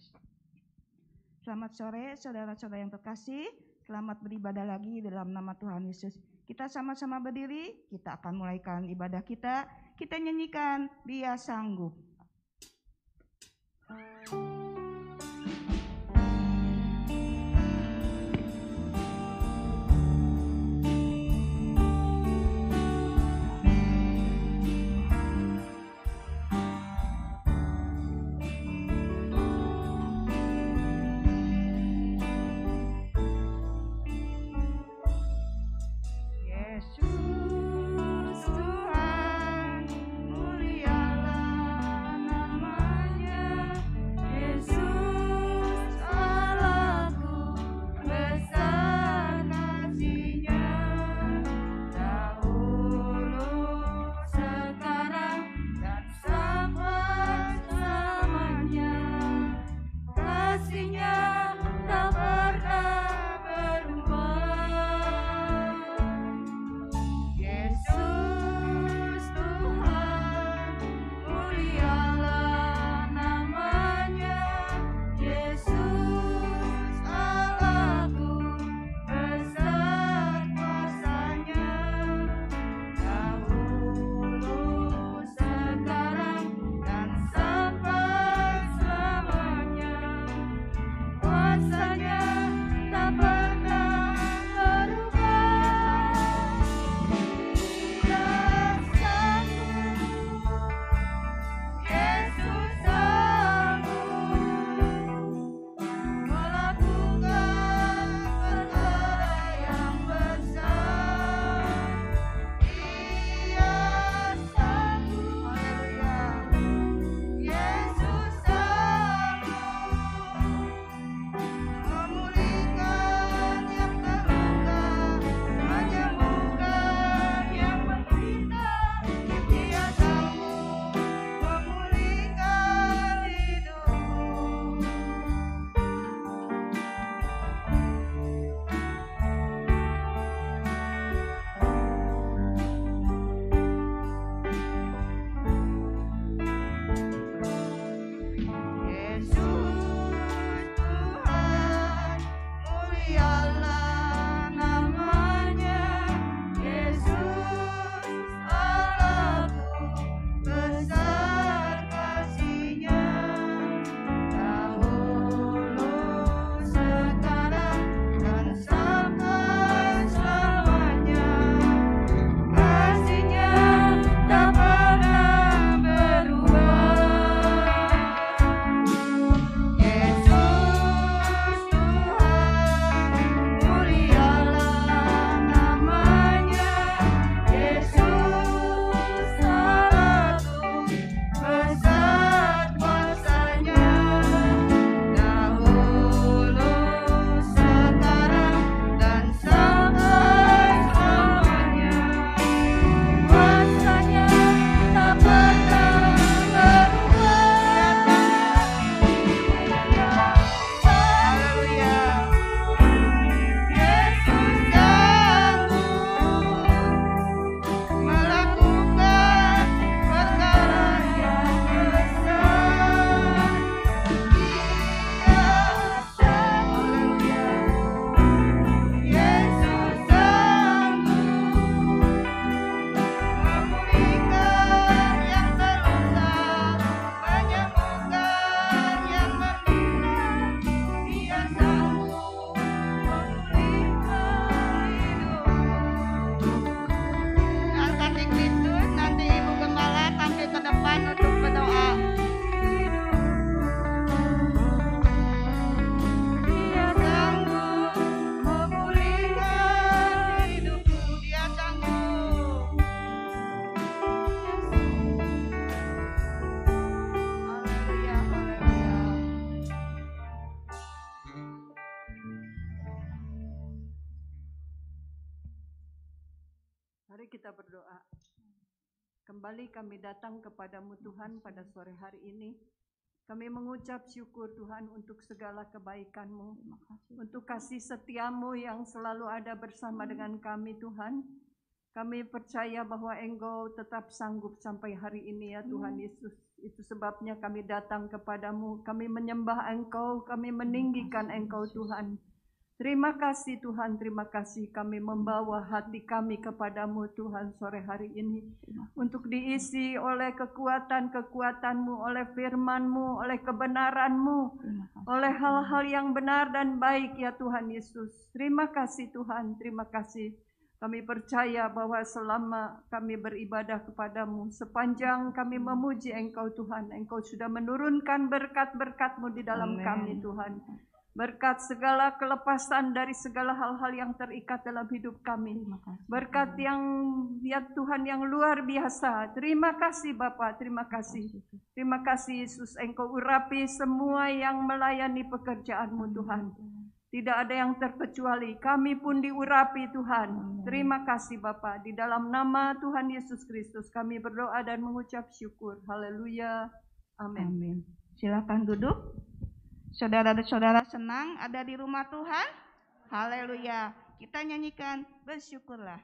Yesus. Selamat sore saudara-saudara yang terkasih. Selamat beribadah lagi dalam nama Tuhan Yesus. Kita sama-sama berdiri, kita akan mulaikan ibadah kita. Kita nyanyikan Dia Sanggup. Mari kita berdoa. Kembali kami datang kepadamu Tuhan pada sore hari ini. Kami mengucap syukur Tuhan untuk segala kebaikan-Mu, untuk kasih setia-Mu yang selalu ada bersama dengan kami Tuhan. Kami percaya bahwa Engkau tetap sanggup sampai hari ini ya Tuhan Yesus. Itu sebabnya kami datang kepadamu, kami menyembah Engkau, kami meninggikan Engkau Tuhan. Terima kasih Tuhan, terima kasih kami membawa hati kami kepadamu Tuhan sore hari ini. Untuk diisi oleh kekuatan-kekuatan-Mu, oleh firman-Mu, oleh kebenaran-Mu, oleh hal-hal yang benar dan baik ya Tuhan Yesus. Terima kasih Tuhan, terima kasih. Kami percaya bahwa selama kami beribadah kepadamu, sepanjang kami memuji Engkau Tuhan, Engkau sudah menurunkan berkat-berkat-Mu di dalam kami Tuhan. Berkat segala kelepasan dari segala hal-hal yang terikat dalam hidup kami. Berkat yang ya Tuhan yang luar biasa. Terima kasih Bapa, terima kasih. Terima kasih Yesus, Engkau urapi semua yang melayani pekerjaan-Mu Tuhan. Tidak ada yang terkecuali, kami pun diurapi Tuhan. Terima kasih Bapa, di dalam nama Tuhan Yesus Kristus kami berdoa dan mengucap syukur. Haleluya. Amin. Amin. Silakan duduk. Saudara-saudara senang ada di rumah Tuhan? Haleluya. Kita nyanyikan bersyukurlah.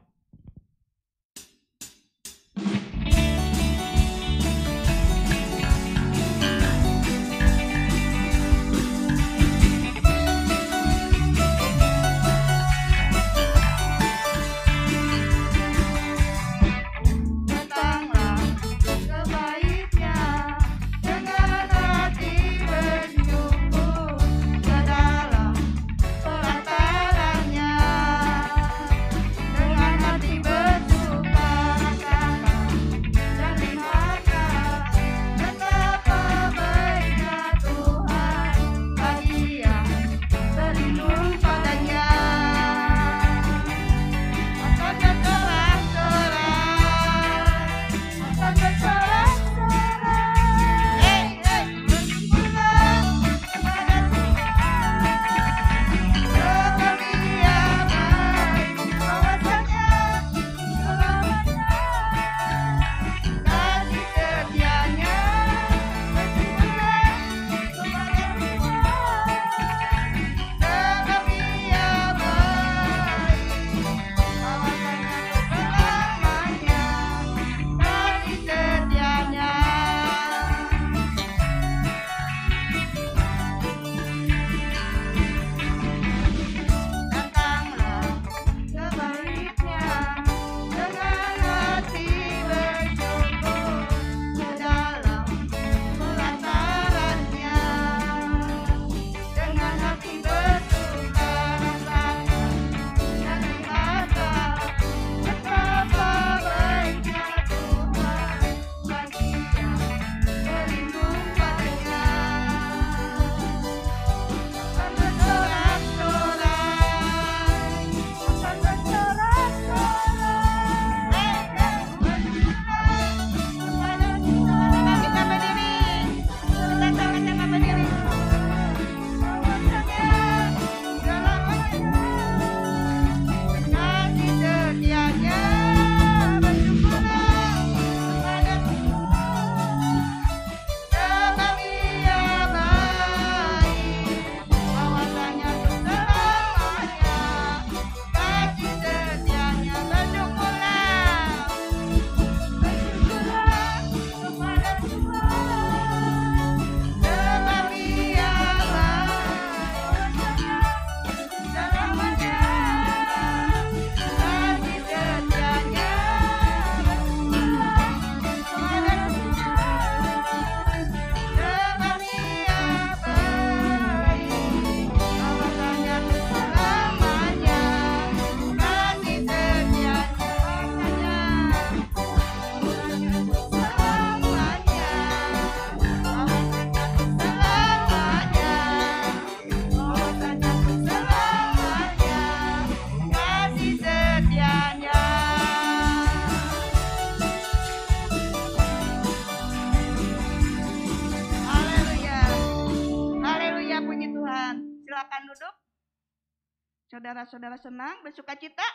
Saudara-saudara senang, bersukacita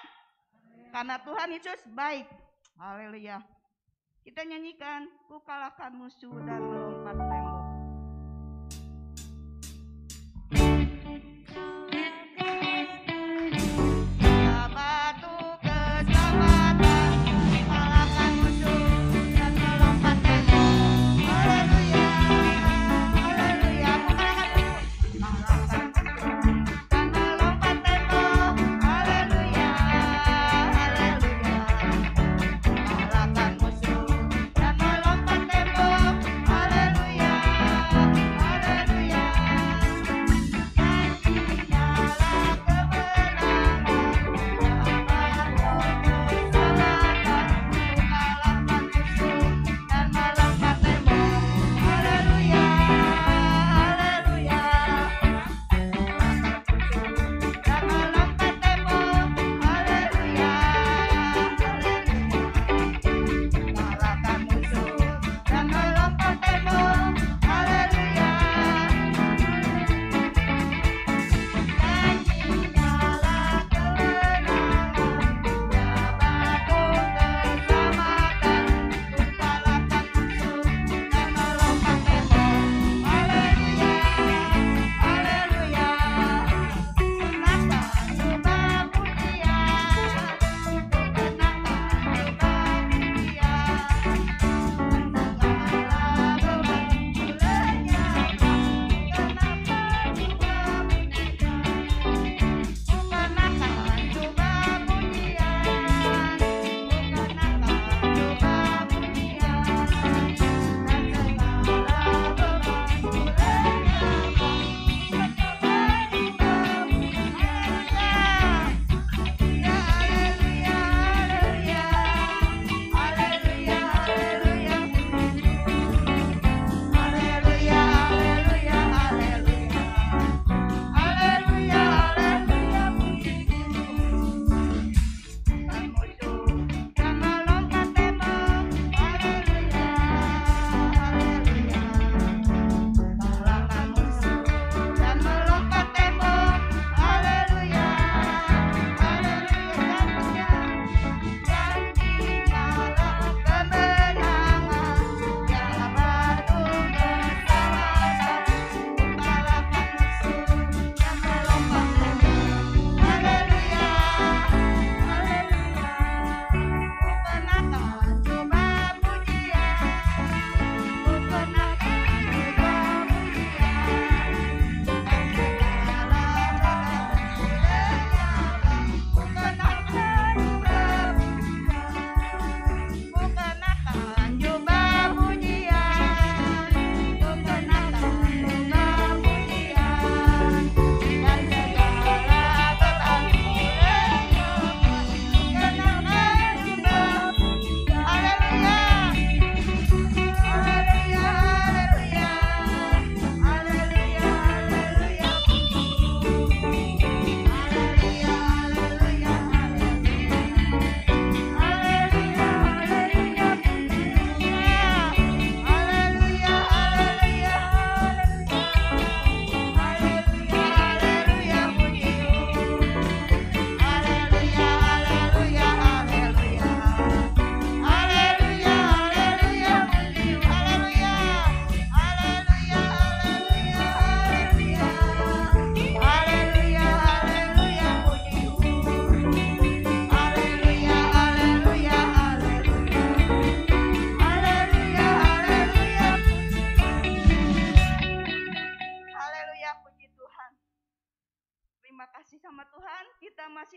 karena Tuhan Yesus baik. Haleluya. Kita nyanyikan ku kalahkan musuh dan melompat tembok. Batu keselamatan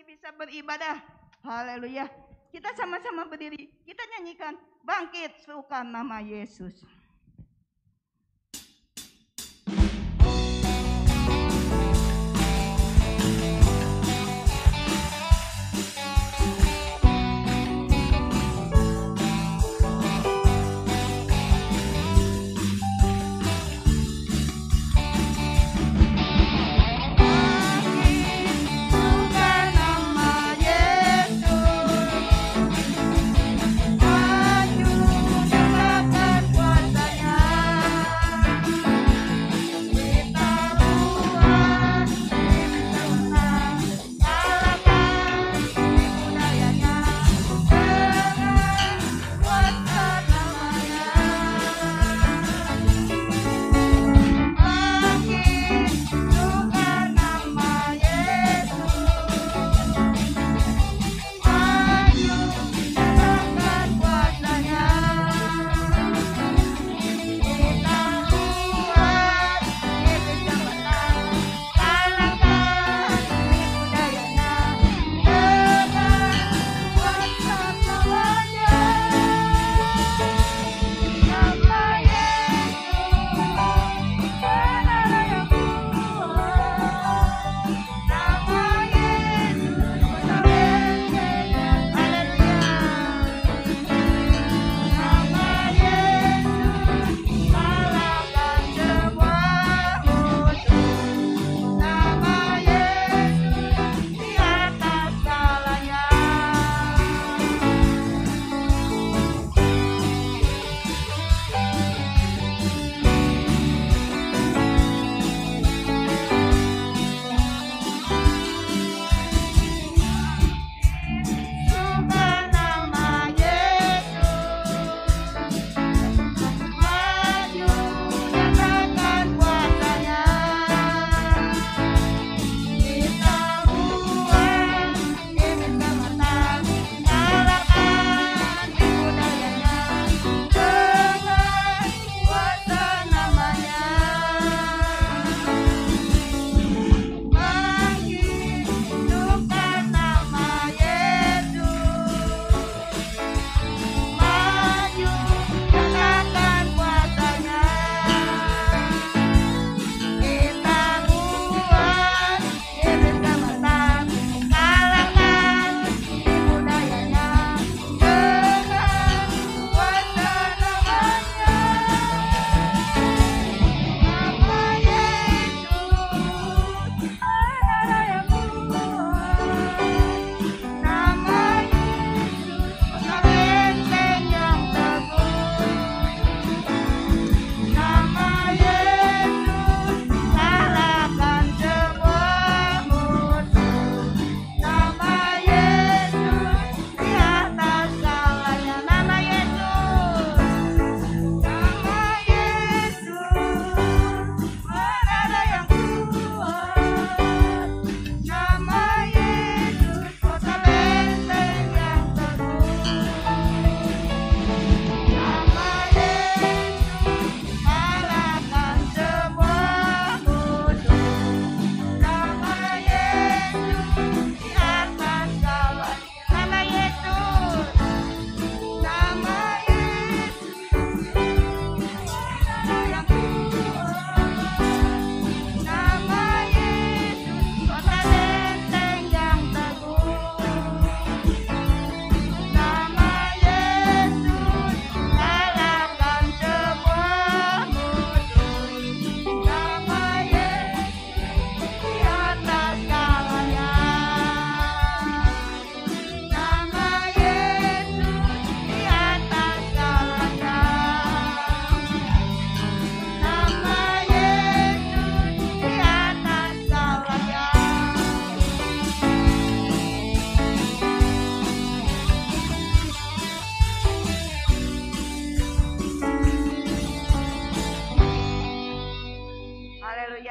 bisa beribadah. Haleluya. Kita sama-sama berdiri, kita nyanyikan bangkit sukan nama Yesus.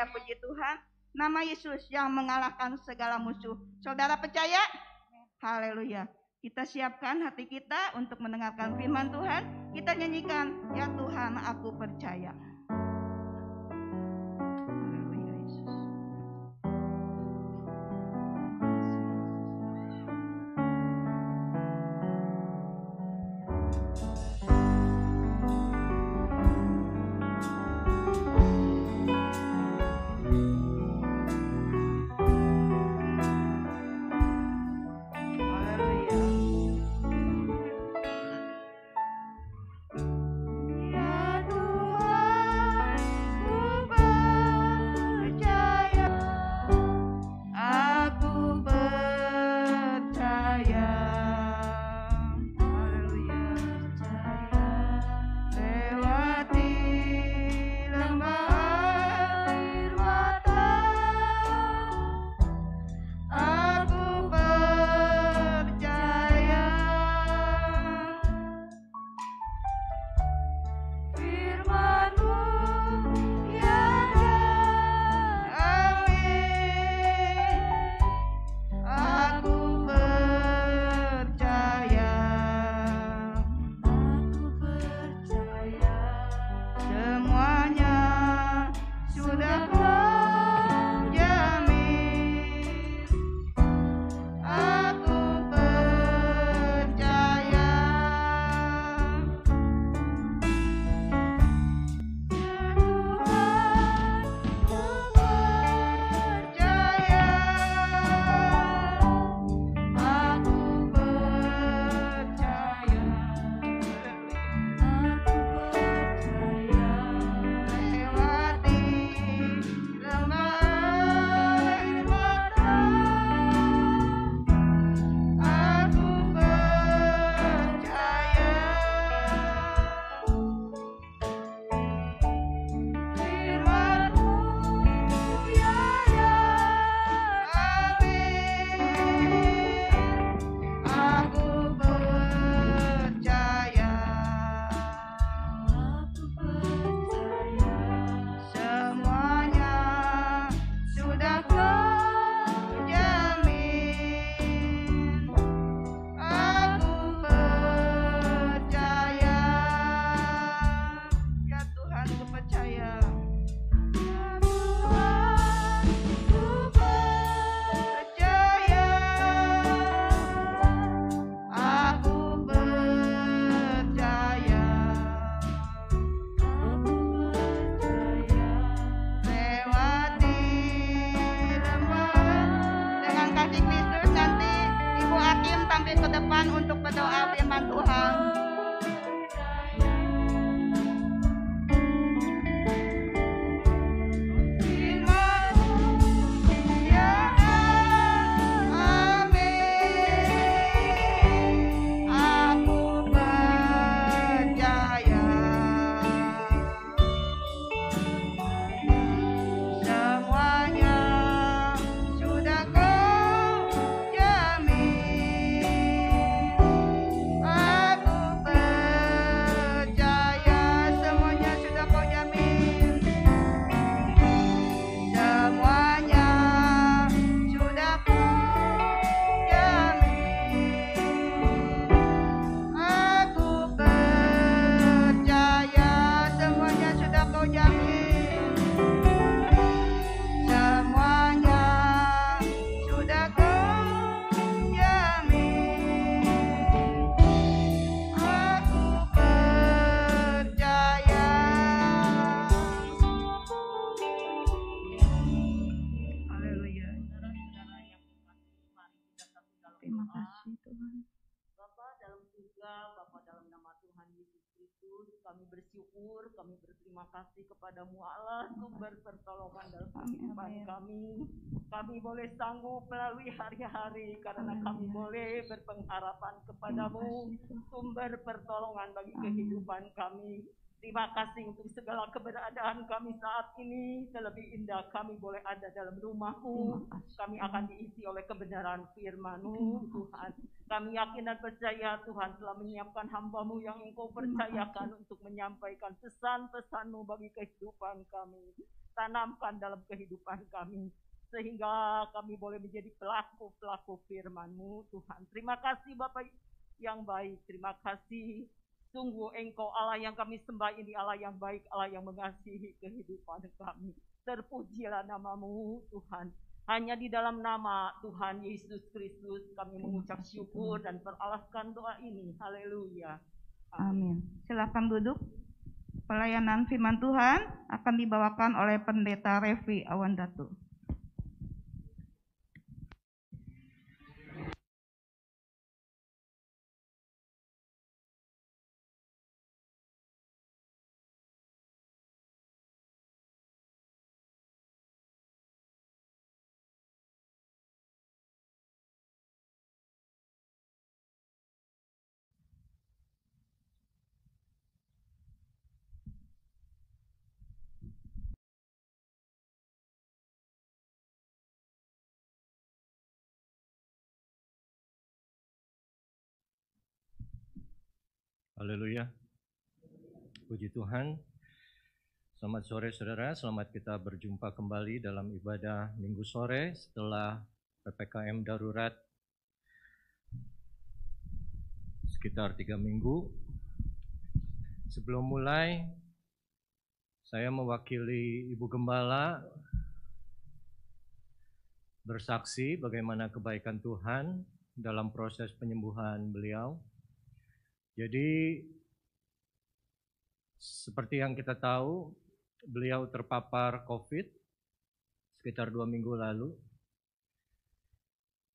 Puji Tuhan, nama Yesus yang mengalahkan segala musuh. Saudara percaya? Haleluya. Kita siapkan hati kita untuk mendengarkan firman Tuhan. Kita nyanyikan, ya Tuhan aku percaya. Haleluya Yesus. kami bersyukur, kami berterima kasih kepadamu Allah, sumber pertolongan dalam kehidupan kami. Kami boleh sanggup melalui hari-hari karena kami boleh berpengharapan kepadamu, sumber pertolongan bagi kehidupan kami. Terima kasih untuk segala keberadaan kami saat ini. Terlebih indah kami boleh ada dalam rumah-Mu. Kami akan diisi oleh kebenaran firman-Mu, Tuhan. Kami yakin dan percaya Tuhan telah menyiapkan hamba-Mu yang Engkau percayakan untuk menyampaikan pesan-pesan-Mu bagi kehidupan kami. Tanamkan dalam kehidupan kami, sehingga kami boleh menjadi pelaku-pelaku firman-Mu, Tuhan. Terima kasih Bapak yang baik, terima kasih. Sungguh Engkau Allah yang kami sembah ini Allah yang baik, Allah yang mengasihi kehidupan kami. Terpujilah nama-Mu Tuhan. Hanya di dalam nama Tuhan Yesus Kristus kami mengucap syukur dan peralaskan doa ini. Haleluya. Amin. Silakan duduk. Pelayanan firman Tuhan akan dibawakan oleh Pendeta Revi Awandatu. Haleluya. Puji Tuhan. Selamat sore saudara, selamat kita berjumpa kembali dalam ibadah minggu sore setelah PPKM darurat sekitar 3 minggu. Sebelum mulai, saya mewakili Ibu Gembala bersaksi bagaimana kebaikan Tuhan dalam proses penyembuhan beliau. Jadi seperti yang kita tahu, beliau terpapar COVID sekitar 2 minggu lalu.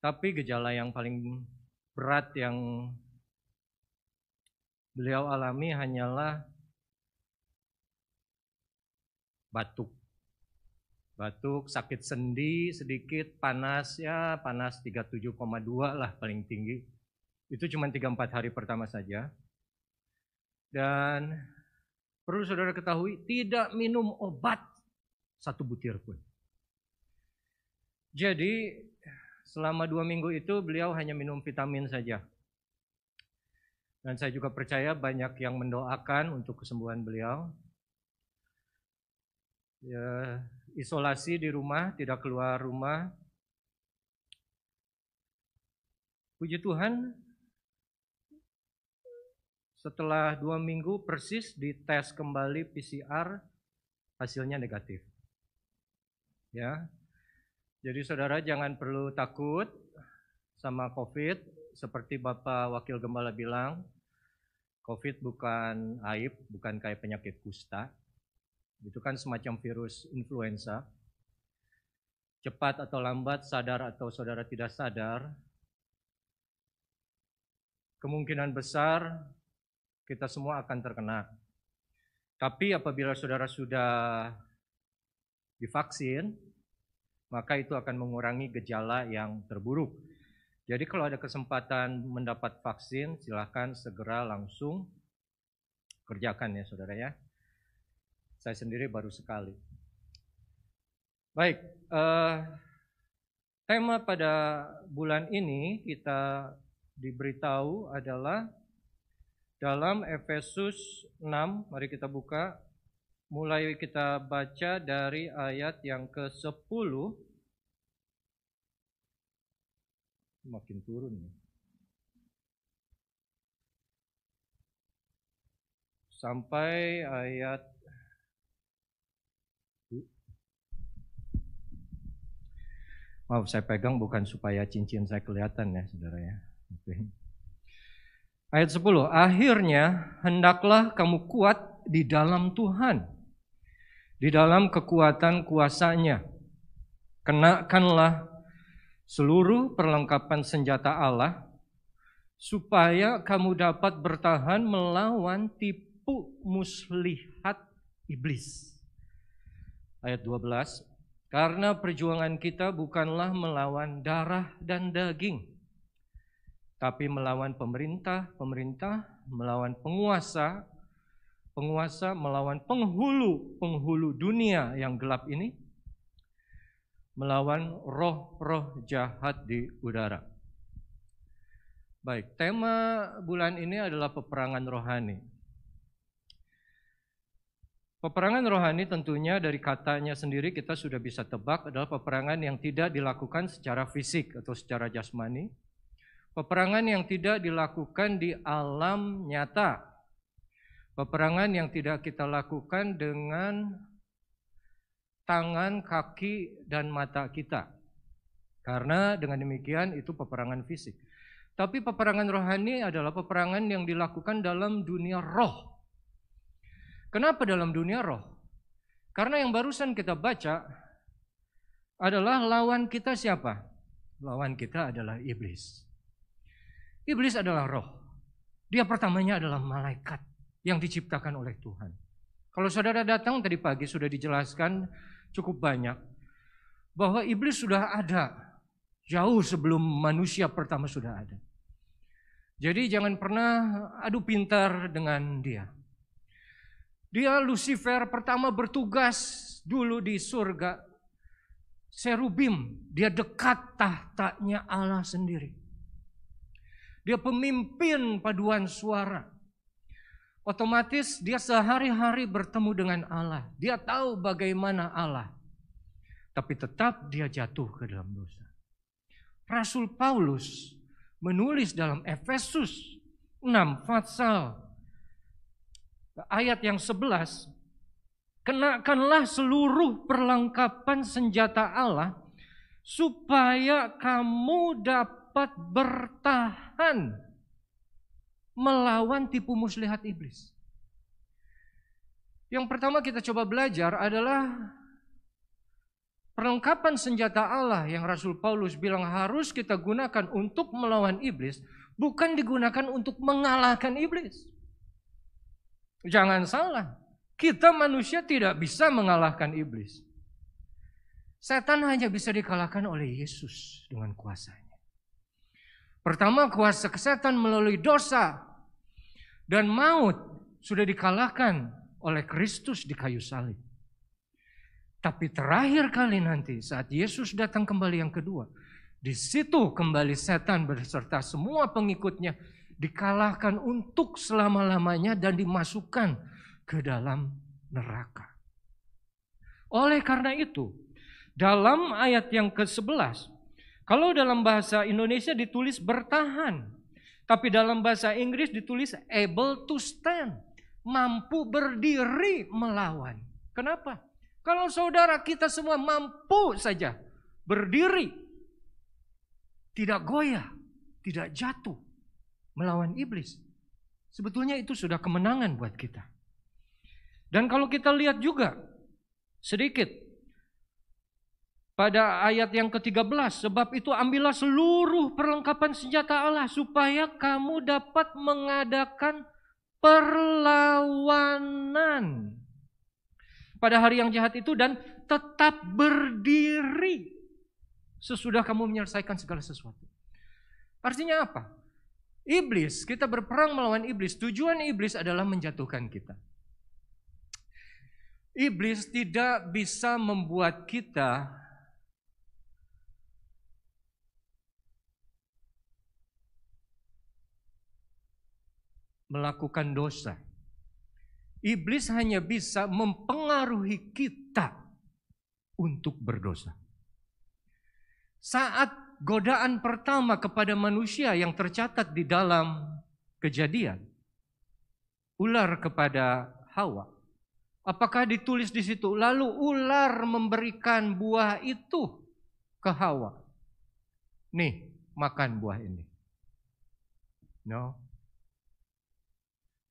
Tapi gejala yang paling berat yang beliau alami hanyalah batuk. Batuk, sakit sendi sedikit, panas 37,2 lah paling tinggi. Itu cuma 3-4 hari pertama saja. Dan perlu saudara ketahui, tidak minum obat 1 butir pun. Jadi selama 2 minggu itu beliau hanya minum vitamin saja. Dan saya juga percaya banyak yang mendoakan untuk kesembuhan beliau. Ya, isolasi di rumah, tidak keluar rumah. Puji Tuhan, setelah 2 minggu persis dites kembali PCR, hasilnya negatif. Ya, jadi saudara jangan perlu takut sama COVID. Seperti Bapak Wakil Gembala bilang, COVID bukan aib, bukan kayak penyakit kusta. Itu kan semacam virus influenza. Cepat atau lambat, sadar atau saudara tidak sadar, kemungkinan besar kita semua akan terkena. Tapi apabila saudara sudah divaksin, maka itu akan mengurangi gejala yang terburuk. Jadi kalau ada kesempatan mendapat vaksin, silakan segera langsung kerjakan ya saudara ya. Saya sendiri baru sekali. Baik, tema pada bulan ini kita diberitahu adalah dalam Efesus 6, mari kita buka, mulai kita baca dari ayat yang ke-10, makin turun ya. Sampai ayat maaf saya pegang bukan supaya cincin saya kelihatan ya saudara ya. Oke. Ayat 10, akhirnya hendaklah kamu kuat di dalam Tuhan, di dalam kekuatan kuasa-Nya. Kenakanlah seluruh perlengkapan senjata Allah, supaya kamu dapat bertahan melawan tipu tipu muslihat iblis. Ayat 12, karena perjuangan kita bukanlah melawan darah dan daging, tapi melawan pemerintah, melawan penguasa, melawan penghulu dunia yang gelap ini, melawan roh-roh jahat di udara. Baik, tema bulan ini adalah peperangan rohani. Peperangan rohani tentunya dari katanya sendiri kita sudah bisa tebak adalah peperangan yang tidak dilakukan secara fisik atau secara jasmani. Peperangan yang tidak dilakukan di alam nyata. Peperangan yang tidak kita lakukan dengan tangan, kaki, dan mata kita. Karena dengan demikian itu peperangan fisik. Tapi peperangan rohani adalah peperangan yang dilakukan dalam dunia roh. Kenapa dalam dunia roh? Karena yang barusan kita baca adalah lawan kita siapa? Lawan kita adalah iblis. Iblis adalah roh. Dia pertamanya adalah malaikat yang diciptakan oleh Tuhan. Kalau saudara datang tadi pagi sudah dijelaskan cukup banyak bahwa iblis sudah ada jauh sebelum manusia pertama sudah ada. Jadi jangan pernah adu pintar dengan dia. Dia Lucifer pertama bertugas dulu di surga. Serubim, dia dekat tahtanya Allah sendiri. Dia pemimpin paduan suara. Otomatis dia sehari-hari bertemu dengan Allah. Dia tahu bagaimana Allah. Tapi tetap dia jatuh ke dalam dosa. Rasul Paulus menulis dalam Efesus 6 pasal ayat yang 11, kenakanlah seluruh perlengkapan senjata Allah supaya kamu dapat bertahan melawan tipu muslihat iblis. Yang pertama kita coba belajar adalah perlengkapan senjata Allah yang Rasul Paulus bilang harus kita gunakan untuk melawan iblis, bukan digunakan untuk mengalahkan iblis. Jangan salah, kita manusia tidak bisa mengalahkan iblis. Setan hanya bisa dikalahkan oleh Yesus dengan kuasanya. Pertama, kuasa setan melalui dosa dan maut sudah dikalahkan oleh Kristus di kayu salib. Tapi terakhir kali nanti saat Yesus datang kembali yang kedua, di situ kembali setan beserta semua pengikutnya dikalahkan untuk selama-lamanya dan dimasukkan ke dalam neraka. Oleh karena itu, dalam ayat yang ke-11, kalau dalam bahasa Indonesia ditulis bertahan, tapi dalam bahasa Inggris ditulis able to stand, mampu berdiri melawan. Kenapa? Kalau saudara kita semua mampu saja berdiri, tidak goyah, tidak jatuh melawan iblis, sebetulnya itu sudah kemenangan buat kita. Dan kalau kita lihat juga sedikit pada ayat yang ke-13, sebab itu ambillah seluruh perlengkapan senjata Allah supaya kamu dapat mengadakan perlawanan pada hari yang jahat itu dan tetap berdiri sesudah kamu menyelesaikan segala sesuatu. Artinya apa? Iblis, kita berperang melawan iblis. Tujuan iblis adalah menjatuhkan kita. Iblis tidak bisa membuat kita melakukan dosa. Iblis hanya bisa mempengaruhi kita untuk berdosa. Saat godaan pertama kepada manusia yang tercatat di dalam Kejadian, ular kepada Hawa. Apakah ditulis di situ? Lalu ular memberikan buah itu ke Hawa. Nih, makan buah ini. No.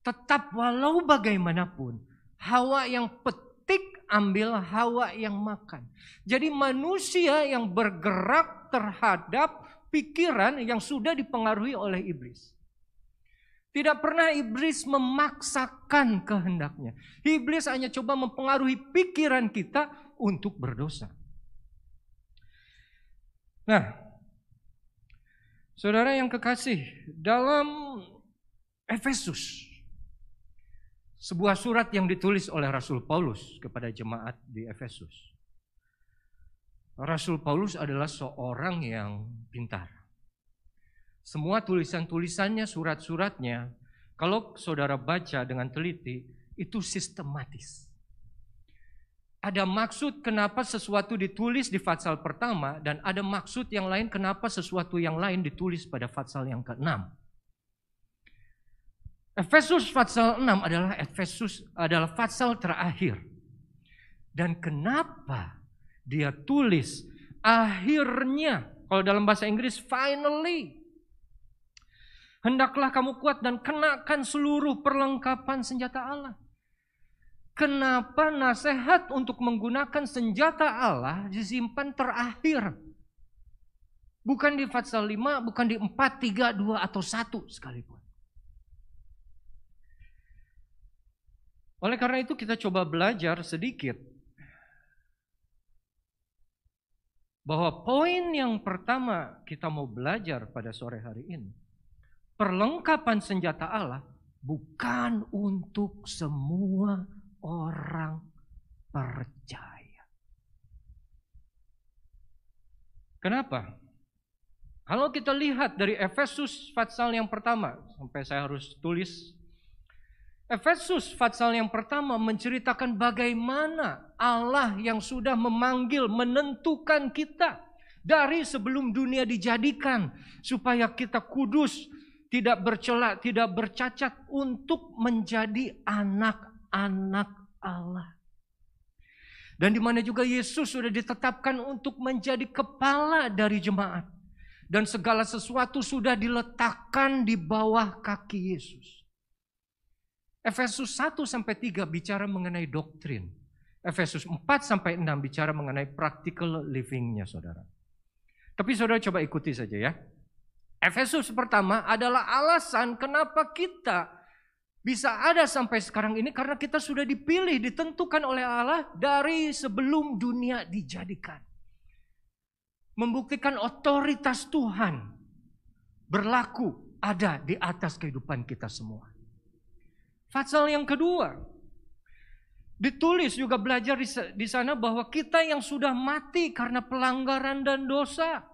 Tetap walau bagaimanapun, Hawa yang petik ambil, Hawa yang makan. Jadi manusia yang bergerak terhadap pikiran yang sudah dipengaruhi oleh iblis. Tidak pernah iblis memaksakan kehendaknya. Iblis hanya coba mempengaruhi pikiran kita untuk berdosa. Nah, saudara yang kekasih, dalam Efesus, sebuah surat yang ditulis oleh Rasul Paulus kepada jemaat di Efesus. Rasul Paulus adalah seorang yang pintar. Semua tulisan-tulisannya, surat-suratnya, kalau saudara baca dengan teliti, itu sistematis. Ada maksud kenapa sesuatu ditulis di pasal pertama, dan ada maksud yang lain kenapa sesuatu yang lain ditulis pada pasal yang ke-6. Efesus pasal 6 adalah pasal terakhir. Dan kenapa dia tulis akhirnya, kalau dalam bahasa Inggris finally, hendaklah kamu kuat dan kenakan seluruh perlengkapan senjata Allah. Kenapa nasihat untuk menggunakan senjata Allah disimpan terakhir? Bukan di pasal 5, bukan di 4, 3, 2, atau 1 sekalipun. Oleh karena itu kita coba belajar sedikit bahwa poin yang pertama kita mau belajar pada sore hari ini, perlengkapan senjata Allah bukan untuk semua orang percaya. Kenapa? Kalau kita lihat dari Efesus pasal yang pertama, sampai saya harus tulis. Efesus pasal yang pertama menceritakan bagaimana Allah yang sudah memanggil, menentukan kita dari sebelum dunia dijadikan, supaya kita kudus, tidak bercela, tidak bercacat, untuk menjadi anak-anak Allah. Dan di mana juga Yesus sudah ditetapkan untuk menjadi kepala dari jemaat. Dan segala sesuatu sudah diletakkan di bawah kaki Yesus. Efesus 1-3 bicara mengenai doktrin. Efesus 4-6 bicara mengenai practical living-nya, saudara. Tapi saudara coba ikuti saja ya. Efesus pertama adalah alasan kenapa kita bisa ada sampai sekarang ini, karena kita sudah dipilih, ditentukan oleh Allah dari sebelum dunia dijadikan. Membuktikan otoritas Tuhan berlaku ada di atas kehidupan kita semua. Pasal yang kedua, ditulis juga belajar di sana bahwa kita yang sudah mati karena pelanggaran dan dosa,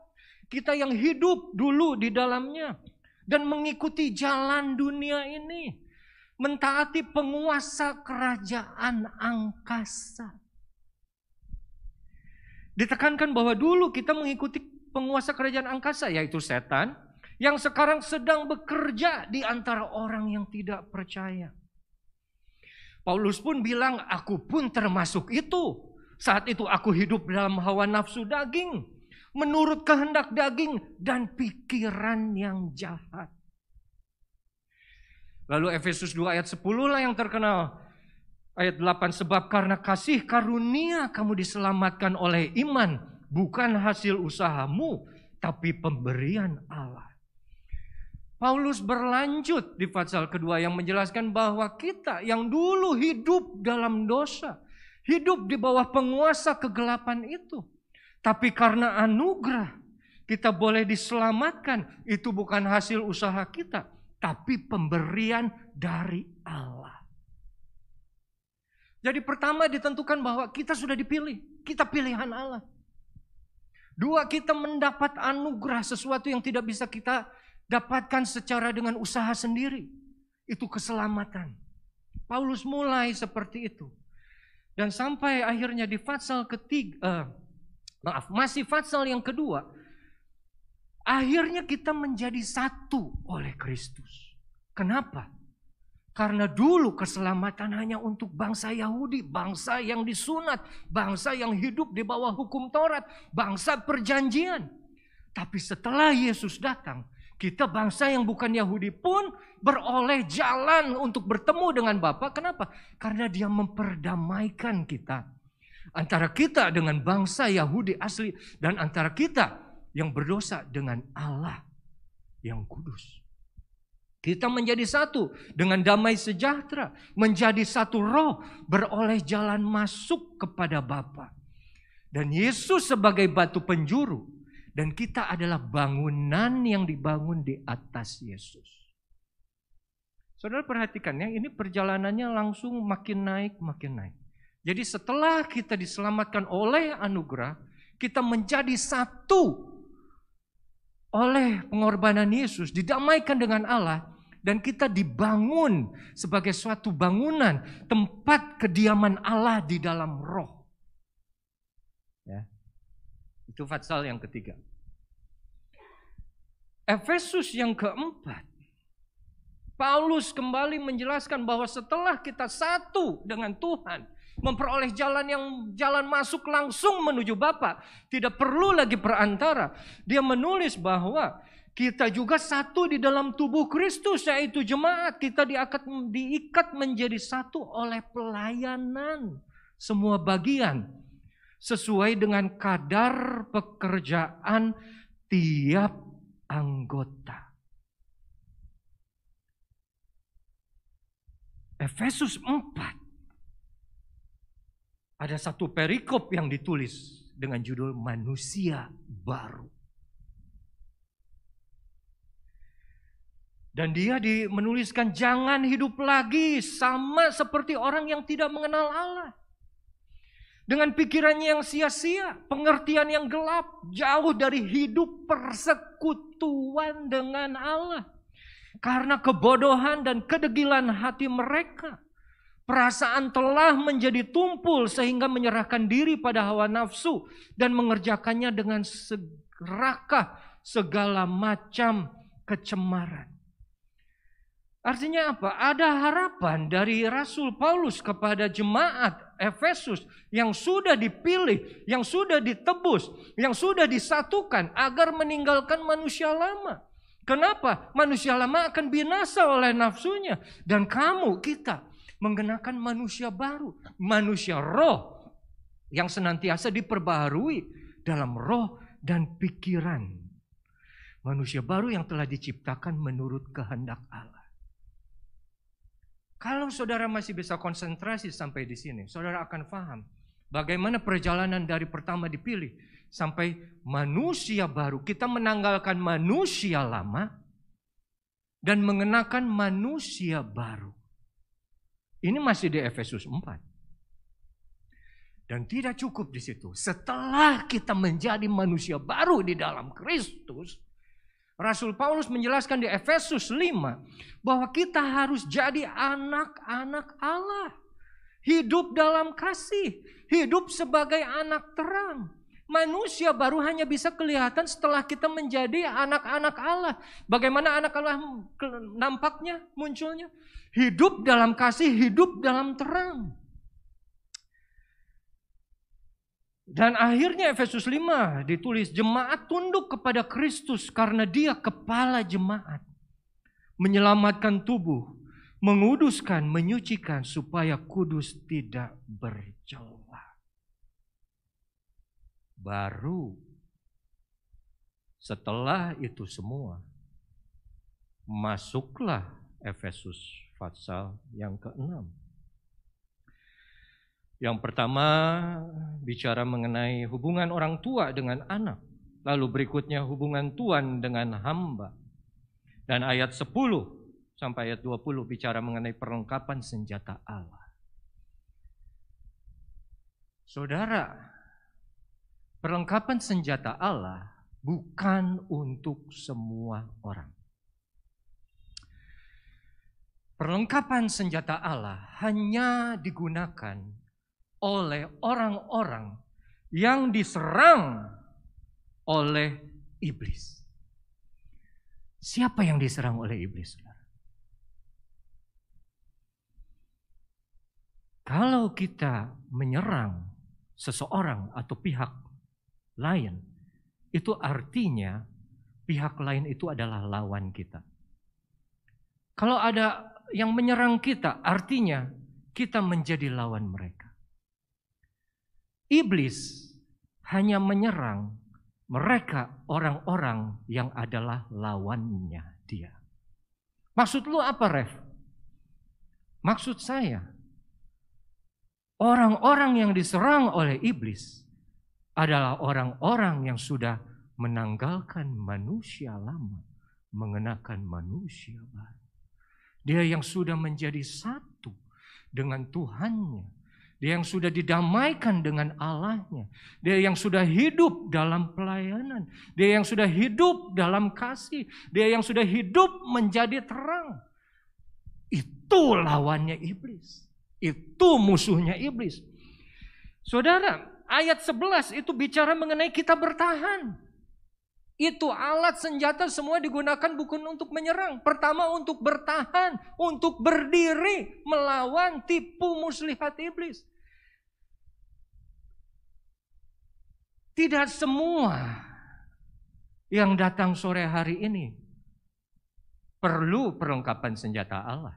kita yang hidup dulu di dalamnya dan mengikuti jalan dunia ini, mentaati penguasa kerajaan angkasa. Ditekankan bahwa dulu kita mengikuti penguasa kerajaan angkasa, yaitu setan, yang sekarang sedang bekerja di antara orang yang tidak percaya. Paulus pun bilang, aku pun termasuk itu. Saat itu aku hidup dalam hawa nafsu daging, menurut kehendak daging dan pikiran yang jahat. Lalu Efesus 2 ayat 10 lah yang terkenal. Ayat 8, sebab karena kasih karunia kamu diselamatkan oleh iman, bukan hasil usahamu, tapi pemberian Allah. Paulus berlanjut di pasal kedua yang menjelaskan bahwa kita yang dulu hidup dalam dosa, hidup di bawah penguasa kegelapan itu, tapi karena anugerah kita boleh diselamatkan. Itu bukan hasil usaha kita, tapi pemberian dari Allah. Jadi pertama ditentukan bahwa kita sudah dipilih, kita pilihan Allah. Dua, kita mendapat anugerah, sesuatu yang tidak bisa kita dapatkan secara dengan usaha sendiri. Itu keselamatan. Paulus mulai seperti itu. Dan sampai akhirnya di pasal ketiga, masih pasal yang kedua, akhirnya kita menjadi satu oleh Kristus. Kenapa? Karena dulu keselamatan hanya untuk bangsa Yahudi, bangsa yang disunat, bangsa yang hidup di bawah hukum Taurat, bangsa perjanjian. Tapi setelah Yesus datang, kita bangsa yang bukan Yahudi pun beroleh jalan untuk bertemu dengan Bapa. Kenapa? Karena Dia memperdamaikan kita. Antara kita dengan bangsa Yahudi asli dan antara kita yang berdosa dengan Allah yang kudus. Kita menjadi satu dengan damai sejahtera, menjadi satu roh, beroleh jalan masuk kepada Bapa. Dan Yesus sebagai batu penjuru, dan kita adalah bangunan yang dibangun di atas Yesus. Saudara perhatikan ya, ini perjalanannya langsung makin naik, makin naik. Jadi setelah kita diselamatkan oleh anugerah, kita menjadi satu oleh pengorbanan Yesus, didamaikan dengan Allah. Dan kita dibangun sebagai suatu bangunan, tempat kediaman Allah di dalam roh. Ya. Itu Fatsal yang ketiga. Efesus yang keempat. Paulus kembali menjelaskan bahwa setelah kita satu dengan Tuhan, memperoleh jalan masuk langsung menuju Bapa, tidak perlu lagi perantara. Dia menulis bahwa kita juga satu di dalam tubuh Kristus, yaitu jemaat. Kita diikat menjadi satu oleh pelayanan semua bagian, sesuai dengan kadar pekerjaan tiap anggota. Efesus 4. Ada satu perikop yang ditulis dengan judul Manusia Baru. Dan dia menuliskan jangan hidup lagi sama seperti orang yang tidak mengenal Allah. Dengan pikirannya yang sia-sia, pengertian yang gelap, jauh dari hidup persekutuan dengan Allah. Karena kebodohan dan kedegilan hati mereka, perasaan telah menjadi tumpul sehingga menyerahkan diri pada hawa nafsu dan mengerjakannya dengan serakah segala macam kecemaran. Artinya apa? Ada harapan dari Rasul Paulus kepada jemaat Efesus yang sudah dipilih, yang sudah ditebus, yang sudah disatukan agar meninggalkan manusia lama. Kenapa? Manusia lama akan binasa oleh nafsunya. Dan kita mengenakan manusia baru, manusia roh yang senantiasa diperbaharui dalam roh dan pikiran. Manusia baru yang telah diciptakan menurut kehendak Allah. Kalau saudara masih bisa konsentrasi sampai di sini, saudara akan paham bagaimana perjalanan dari pertama dipilih sampai manusia baru. Kita menanggalkan manusia lama dan mengenakan manusia baru. Ini masih di Efesus 4. Dan tidak cukup di situ. Setelah kita menjadi manusia baru di dalam Kristus, Rasul Paulus menjelaskan di Efesus 5 bahwa kita harus jadi anak-anak Allah. Hidup dalam kasih, hidup sebagai anak terang. Manusia baru hanya bisa kelihatan setelah kita menjadi anak-anak Allah. Bagaimana anak Allah nampaknya, munculnya? Hidup dalam kasih, hidup dalam terang. Dan akhirnya Efesus 5 ditulis, jemaat tunduk kepada Kristus karena dia kepala jemaat. Menyelamatkan tubuh, menguduskan, menyucikan supaya kudus tidak bercela. Baru setelah itu semua, masuklah Efesus pasal yang ke-6. Yang pertama bicara mengenai hubungan orang tua dengan anak. Lalu berikutnya hubungan tuan dengan hamba. Dan ayat 10 sampai ayat 20 bicara mengenai perlengkapan senjata Allah. Saudara, perlengkapan senjata Allah bukan untuk semua orang. Perlengkapan senjata Allah hanya digunakan oleh orang-orang yang diserang oleh iblis. Siapa yang diserang oleh iblis? Kalau kita menyerang seseorang atau pihak lain, itu artinya pihak lain itu adalah lawan kita. Kalau ada yang menyerang kita, artinya kita menjadi lawan mereka. Iblis hanya menyerang mereka orang-orang yang adalah lawannya dia. Maksud lu apa, Ref? Maksud saya, orang-orang yang diserang oleh iblis adalah orang-orang yang sudah menanggalkan manusia lama, mengenakan manusia baru. Dia yang sudah menjadi satu dengan Tuhannya. Dia yang sudah didamaikan dengan Allahnya. Dia yang sudah hidup dalam pelayanan. Dia yang sudah hidup dalam kasih. Dia yang sudah hidup menjadi terang. Itu lawannya iblis. Itu musuhnya iblis. Saudara, ayat 11 itu bicara mengenai kita bertahan. Itu alat senjata semua digunakan bukan untuk menyerang. Pertama untuk bertahan, untuk berdiri melawan tipu muslihat iblis. Tidak semua yang datang sore hari ini perlu perlengkapan senjata Allah.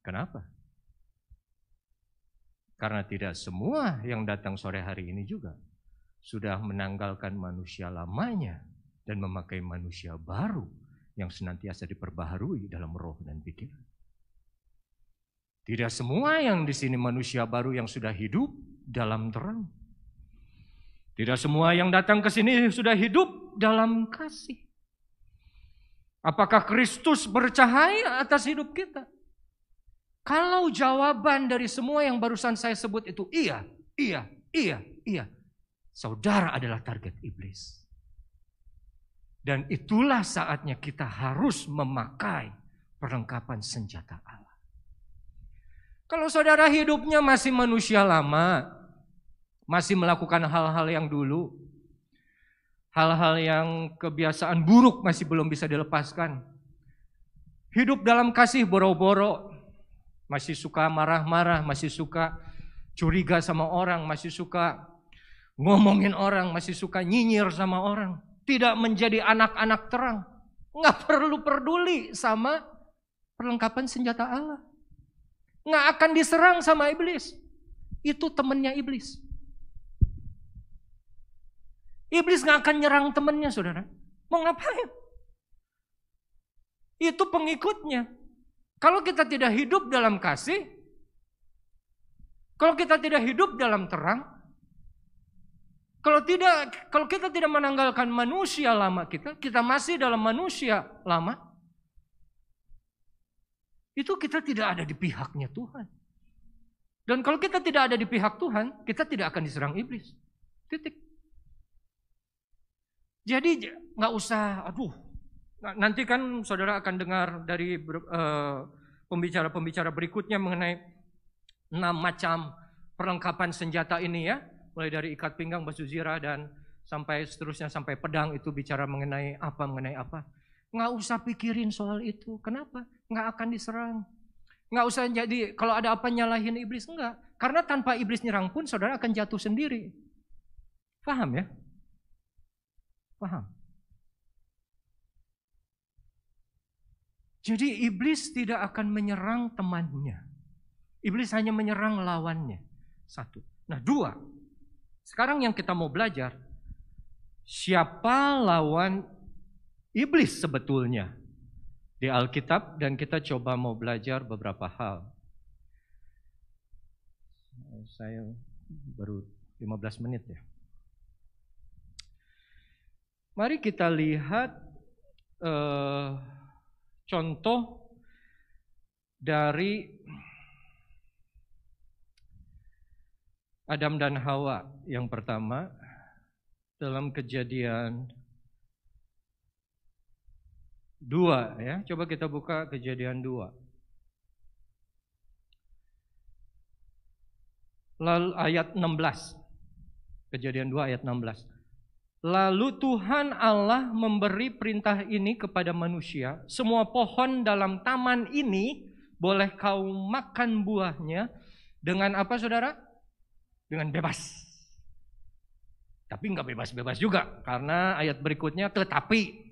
Kenapa? Karena tidak semua yang datang sore hari ini juga sudah menanggalkan manusia lamanya dan memakai manusia baru yang senantiasa diperbaharui dalam roh dan pikiran. Tidak semua yang di sini manusia baru yang sudah hidup dalam terang. Tidak semua yang datang ke sini sudah hidup dalam kasih. Apakah Kristus bercahaya atas hidup kita? Kalau jawaban dari semua yang barusan saya sebut itu iya, saudara adalah target iblis. Dan itulah saatnya kita harus memakai perlengkapan senjata Allah. Kalau saudara hidupnya masih manusia lama, masih melakukan hal-hal yang dulu, hal-hal yang kebiasaan buruk masih belum bisa dilepaskan, hidup dalam kasih boro-boro, masih suka marah-marah, masih suka curiga sama orang, masih suka ngomongin orang, masih suka nyinyir sama orang, tidak menjadi anak-anak terang, nggak perlu peduli sama perlengkapan senjata Allah. Nggak akan diserang sama iblis. Itu temannya iblis. Iblis nggak akan nyerang temannya, saudara. Mau ngapain? Itu pengikutnya. Kalau kita tidak hidup dalam kasih, kalau kita tidak hidup dalam terang, kalau kita tidak menanggalkan manusia lama kita masih dalam manusia lama, itu kita tidak ada di pihaknya Tuhan. Dan kalau kita tidak ada di pihak Tuhan, kita tidak akan diserang iblis. Titik. Jadi nggak usah, nanti kan saudara akan dengar dari pembicara-pembicara berikutnya mengenai 6 macam perlengkapan senjata ini ya. Mulai dari ikat pinggang, basuh zirah, dan sampai seterusnya, sampai pedang itu bicara mengenai apa. Nggak usah pikirin soal itu. Kenapa? Nggak akan diserang. Nggak usah jadi kalau ada apa nyalahin iblis. Enggak. Karena tanpa iblis nyerang pun saudara akan jatuh sendiri. Paham ya? Paham. Jadi iblis tidak akan menyerang temannya. Iblis hanya menyerang lawannya. 1. Nah 2. Sekarang yang kita mau belajar, siapa lawan iblis sebetulnya di Alkitab, dan kita coba mau belajar beberapa hal. Saya baru 15 menit ya. Mari kita lihat contoh dari Adam dan Hawa yang pertama dalam Kejadian 2 ya. Coba kita buka Kejadian 2. Lalu ayat 16. Kejadian 2 ayat 16. Lalu Tuhan Allah memberi perintah ini kepada manusia, semua pohon dalam taman ini boleh kau makan buahnya dengan apa saudara? Dengan bebas. Tapi enggak bebas-bebas juga, karena ayat berikutnya tetapi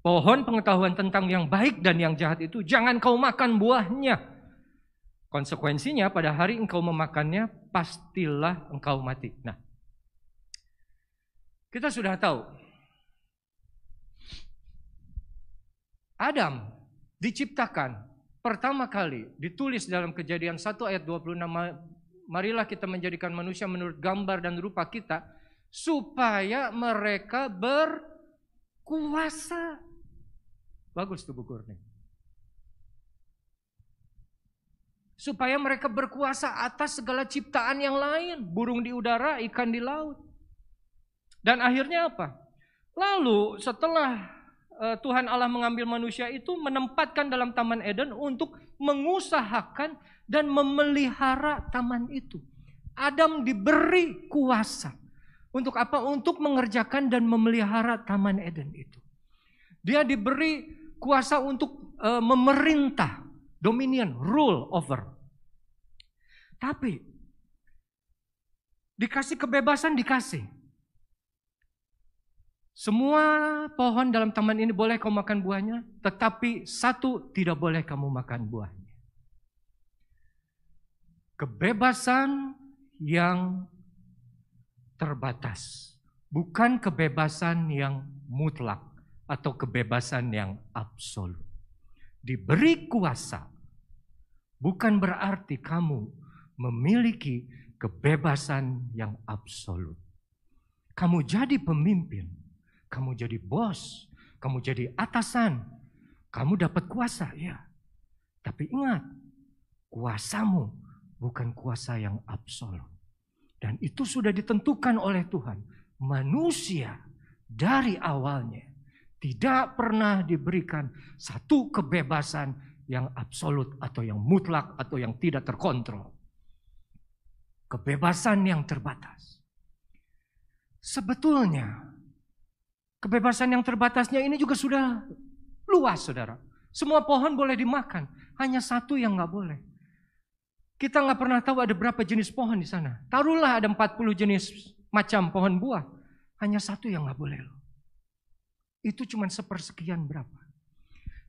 pohon pengetahuan tentang yang baik dan yang jahat itu jangan kau makan buahnya. Konsekuensinya pada hari engkau memakannya pastilah engkau mati. Nah, kita sudah tahu Adam diciptakan pertama kali ditulis dalam Kejadian 1 ayat 26, marilah kita menjadikan manusia menurut gambar dan rupa kita supaya mereka berkuasa. Bagus tuh Bu Kurni. Supaya mereka berkuasa atas segala ciptaan yang lain, burung di udara, ikan di laut. Dan akhirnya apa? Lalu setelah Tuhan Allah mengambil manusia itu, menempatkan dalam Taman Eden untuk mengusahakan dan memelihara taman itu. Adam diberi kuasa. Untuk apa? Untuk mengerjakan dan memelihara Taman Eden itu. Dia diberi kuasa untuk memerintah, dominion, rule over. Tapi dikasih kebebasan, dikasih. Semua pohon dalam taman ini boleh kamu makan buahnya, tetapi satu tidak boleh kamu makan buahnya. Kebebasan yang terbatas, bukan kebebasan yang mutlak atau kebebasan yang absolut. Diberi kuasa bukan berarti kamu memiliki kebebasan yang absolut. Kamu jadi pemimpin, kamu jadi bos, kamu jadi atasan, kamu dapat kuasa, ya. Tapi ingat, kuasamu bukan kuasa yang absolut. Dan itu sudah ditentukan oleh Tuhan. Manusia dari awalnya tidak pernah diberikan satu kebebasan yang absolut atau yang mutlak atau yang tidak terkontrol. Kebebasan yang terbatas. Sebetulnya kebebasan yang terbatasnya ini juga sudah luas, saudara. Semua pohon boleh dimakan, hanya satu yang nggak boleh. Kita nggak pernah tahu ada berapa jenis pohon di sana. Taruhlah ada 40 jenis macam pohon buah, hanya satu yang nggak boleh loh. Itu cuma sepersekian berapa.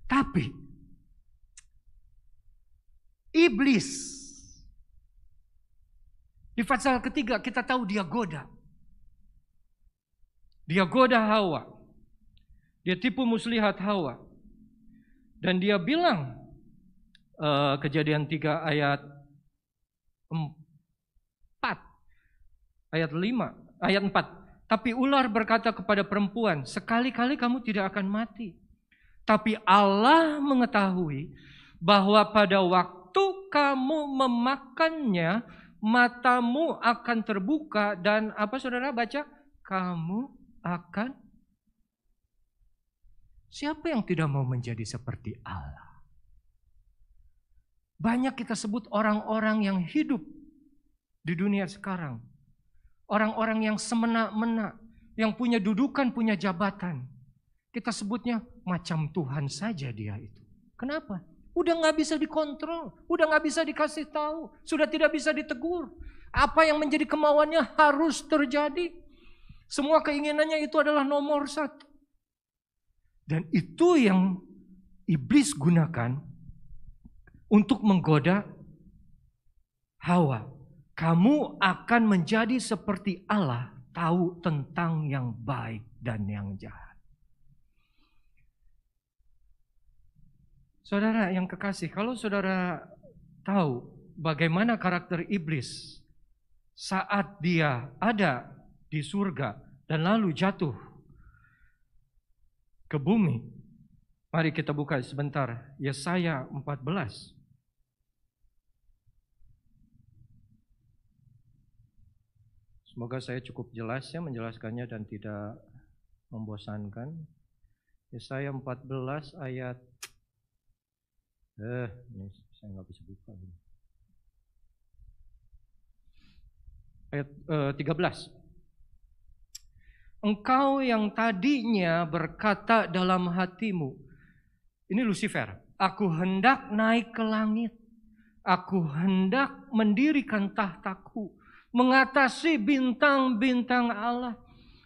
Tapi iblis di pasal ketiga kita tahu dia goda. Dia goda Hawa. Dia tipu muslihat Hawa. Dan dia bilang, Kejadian 3 ayat 4, ayat 5, ayat 4. Tapi ular berkata kepada perempuan, sekali-kali kamu tidak akan mati. Tapi Allah mengetahui bahwa pada waktu kamu memakannya, matamu akan terbuka dan apa saudara baca? Kamu akan. Siapa yang tidak mau menjadi seperti Allah? Banyak kita sebut orang-orang yang hidup di dunia sekarang. Orang-orang yang semena-mena, yang punya dudukan, punya jabatan. Kita sebutnya macam Tuhan saja dia itu. Kenapa? Udah gak bisa dikontrol, udah gak bisa dikasih tahu, sudah tidak bisa ditegur. Apa yang menjadi kemauannya harus terjadi. Semua keinginannya itu adalah nomor satu. Dan itu yang iblis gunakan untuk menggoda Hawa. Kamu akan menjadi seperti Allah, tahu tentang yang baik dan yang jahat. Saudara yang kekasih, kalau saudara tahu bagaimana karakter iblis saat dia ada di surga dan lalu jatuh ke bumi. Mari kita buka sebentar Yesaya 14. Semoga saya cukup jelas ya menjelaskannya dan tidak membosankan. Yesaya 14 ayat ini saya nggak bisa buka. Ayat 13. Engkau yang tadinya berkata dalam hatimu, ini Lucifer, aku hendak naik ke langit, aku hendak mendirikan tahtaku, mengatasi bintang-bintang Allah,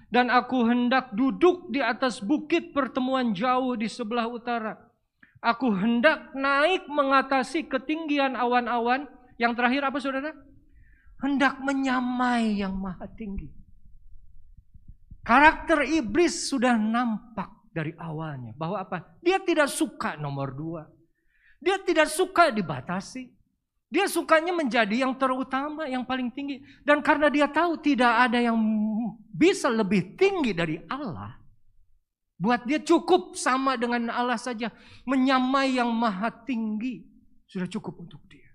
dan aku hendak duduk di atas bukit pertemuan jauh di sebelah utara. Aku hendak naik mengatasi ketinggian awan-awan. Yang terakhir apa saudara? Hendak menyamai yang maha tinggi. Karakter iblis sudah nampak dari awalnya. Bahwa apa? Dia tidak suka nomor 2. Dia tidak suka dibatasi. Dia sukanya menjadi yang terutama, yang paling tinggi. Dan karena dia tahu tidak ada yang bisa lebih tinggi dari Allah. Buat dia cukup sama dengan Allah saja. Menyamai yang maha tinggi. Sudah cukup untuk dia.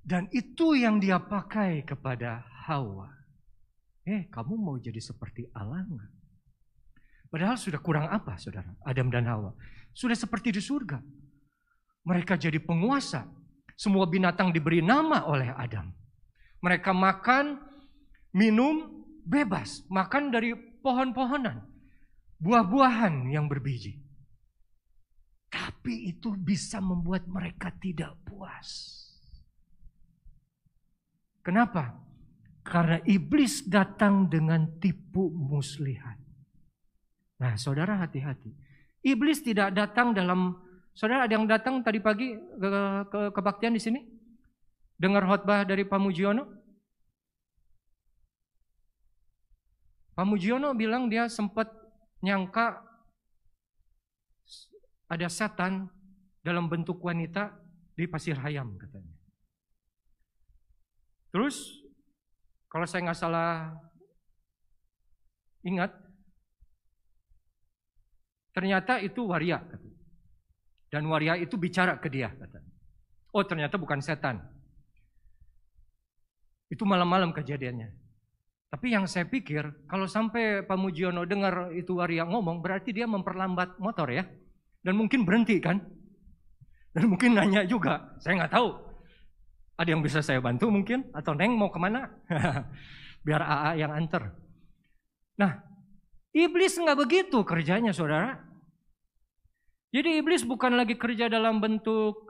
Dan itu yang dia pakai kepada Hawa. Kamu mau jadi seperti Allah enggak? Padahal sudah kurang apa, saudara? Adam dan Hawa. Sudah seperti di surga. Mereka jadi penguasa. Semua binatang diberi nama oleh Adam. Mereka makan, minum, bebas. Makan dari pohon-pohonan. Buah-buahan yang berbiji. Tapi itu bisa membuat mereka tidak puas. Kenapa? Karena iblis datang dengan tipu muslihat. Nah, saudara hati-hati. Iblis tidak datang dalam, saudara ada yang datang tadi pagi ke kebaktian di sini? Dengar khotbah dari Pak Mujiono? Pak Mujiono bilang dia sempat nyangka ada setan dalam bentuk wanita di Pasir Hayam katanya. Terus kalau saya nggak salah ingat, ternyata itu waria. Dan waria itu bicara ke dia. Oh, ternyata bukan setan. Itu malam-malam kejadiannya. Tapi yang saya pikir, kalau sampai Pak Mujiono dengar itu waria ngomong, berarti dia memperlambat motor ya. Dan mungkin berhenti kan. Dan mungkin nanya juga, saya nggak tahu. Ada yang bisa saya bantu mungkin? Atau Neng mau kemana? Biar AA yang antar. Nah, iblis nggak begitu kerjanya, saudara. Jadi iblis bukan lagi kerja dalam bentuk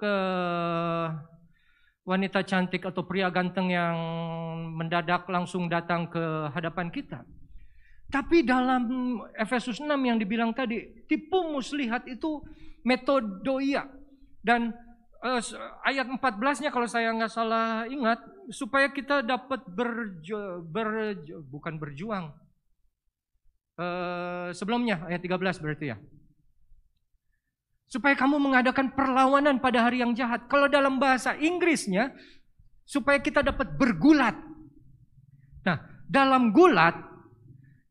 wanita cantik atau pria ganteng yang mendadak langsung datang ke hadapan kita. Tapi dalam Efesus 6 yang dibilang tadi, tipu muslihat itu metodoia. Dan ayat 14-nya kalau saya nggak salah ingat, supaya kita dapat bukan berjuang. Sebelumnya ayat 13 berarti ya. Supaya kamu mengadakan perlawanan pada hari yang jahat. Kalau dalam bahasa Inggrisnya, supaya kita dapat bergulat. Nah, dalam gulat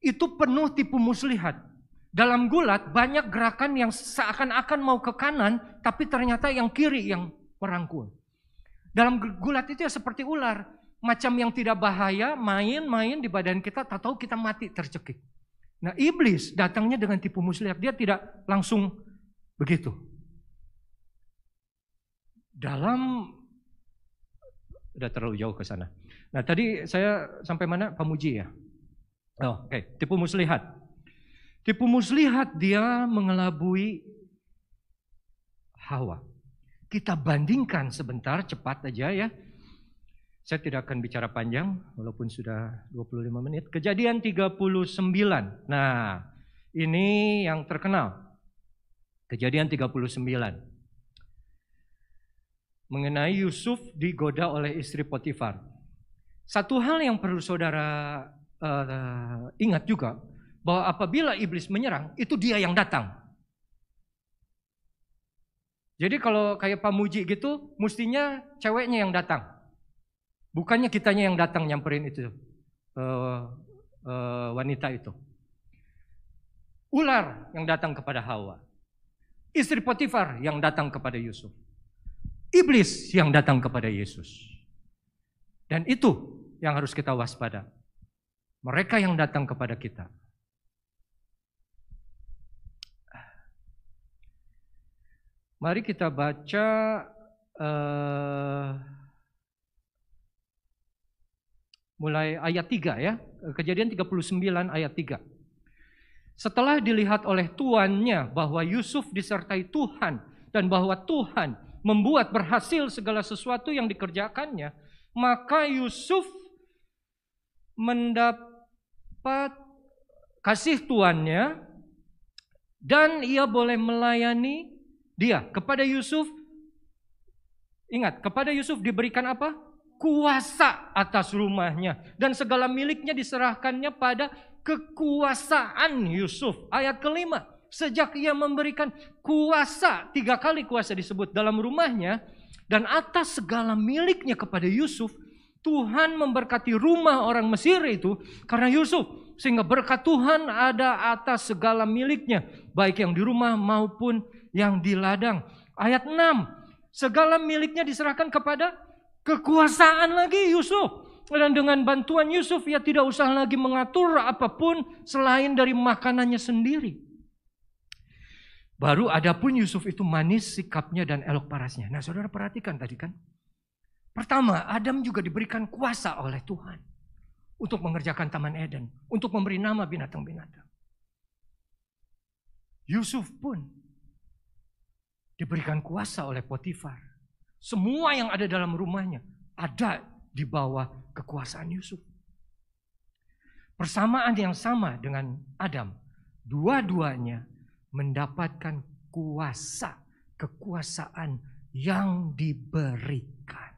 itu penuh tipu muslihat. Dalam gulat banyak gerakan yang seakan-akan mau ke kanan, tapi ternyata yang kiri yang merangkul. Dalam gulat itu ya seperti ular. Macam yang tidak bahaya, main-main di badan kita, tak tahu kita mati tercekik. Nah, iblis datangnya dengan tipu muslihat. Dia tidak langsung begitu. Udah terlalu jauh ke sana. Nah, tadi saya sampai mana? Pak Muji ya? Oh, oke. Tipu muslihat. Tipu muslihat dia mengelabui Hawa. Kita bandingkan sebentar, cepat aja ya. Saya tidak akan bicara panjang, walaupun sudah 25 menit. Kejadian 39. Nah, ini yang terkenal. Kejadian 39. Mengenai Yusuf digoda oleh istri Potifar. Satu hal yang perlu saudara ingat juga, bahwa apabila iblis menyerang, itu dia yang datang. Jadi kalau kayak Pak Muji gitu, mestinya ceweknya yang datang. Bukannya kitanya yang datang nyamperin itu wanita itu. Ular yang datang kepada Hawa. Istri Potifar yang datang kepada Yusuf. Iblis yang datang kepada Yesus. Dan itu yang harus kita waspada. Mereka yang datang kepada kita. Mari kita baca mulai ayat 3 ya. Kejadian 39 ayat 3. Setelah dilihat oleh tuannya bahwa Yusuf disertai Tuhan dan bahwa Tuhan membuat berhasil segala sesuatu yang dikerjakannya, maka Yusuf mendapat kasih tuannya dan ia boleh melayani dia. Kepada Yusuf, ingat, kepada Yusuf diberikan apa? Kuasa atas rumahnya dan segala miliknya diserahkannya pada kekuasaan Yusuf. Ayat kelima, sejak ia memberikan kuasa, 3 kali kuasa disebut dalam rumahnya, dan atas segala miliknya kepada Yusuf, Tuhan memberkati rumah orang Mesir itu karena Yusuf. Sehingga berkat Tuhan ada atas segala miliknya, baik yang di rumah maupun yang di ladang. Ayat 6, segala miliknya diserahkan kepada kekuasaan lagi Yusuf. Dan dengan bantuan Yusuf, ia tidak usah lagi mengatur apapun selain dari makanannya sendiri. Baru adapun Yusuf itu manis sikapnya dan elok parasnya. Nah, saudara perhatikan tadi kan. Pertama, Adam juga diberikan kuasa oleh Tuhan untuk mengerjakan Taman Eden, untuk memberi nama binatang-binatang. Yusuf pun diberikan kuasa oleh Potifar. Semua yang ada dalam rumahnya ada di bawah kekuasaan Yusuf. Persamaan yang sama dengan Adam. Dua-duanya mendapatkan kuasa, kekuasaan yang diberikan.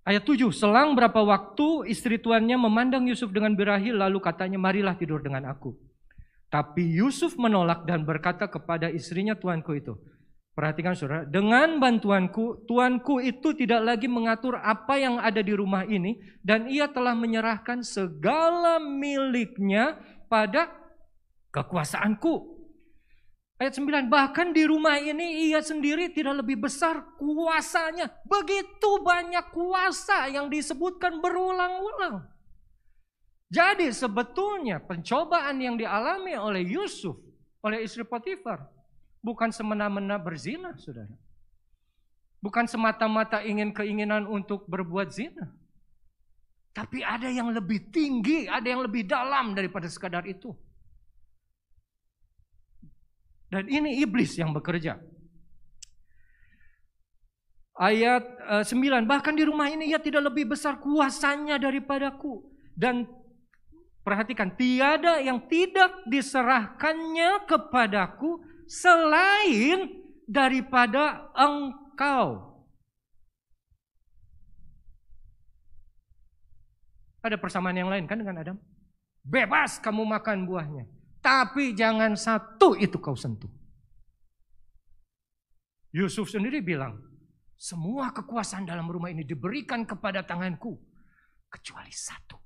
Ayat 7, selang berapa waktu istri tuannya memandang Yusuf dengan birahi, lalu katanya, marilah tidur dengan aku. Tapi Yusuf menolak dan berkata kepada istrinya, tuanku itu. Perhatikan saudara, dengan bantuanku, tuanku itu tidak lagi mengatur apa yang ada di rumah ini, dan ia telah menyerahkan segala miliknya pada kekuasaanku. Ayat 9, bahkan di rumah ini ia sendiri tidak lebih besar kuasanya. Begitu banyak kuasa yang disebutkan berulang-ulang. Jadi sebetulnya pencobaan yang dialami oleh Yusuf, oleh istri Potifar, bukan semena-mena berzina, saudara. Bukan semata-mata keinginan untuk berbuat zina. Tapi ada yang lebih tinggi, ada yang lebih dalam daripada sekadar itu. Dan ini iblis yang bekerja. Ayat 9, bahkan di rumah ini ia tidak lebih besar kuasanya daripadaku. Dan perhatikan, tiada yang tidak diserahkannya kepadaku selain daripada engkau. Ada persamaan yang lain kan dengan Adam? Bebas kamu makan buahnya, tapi jangan satu itu kau sentuh. Yusuf sendiri bilang, semua kekuasaan dalam rumah ini diberikan kepada tanganku, kecuali satu,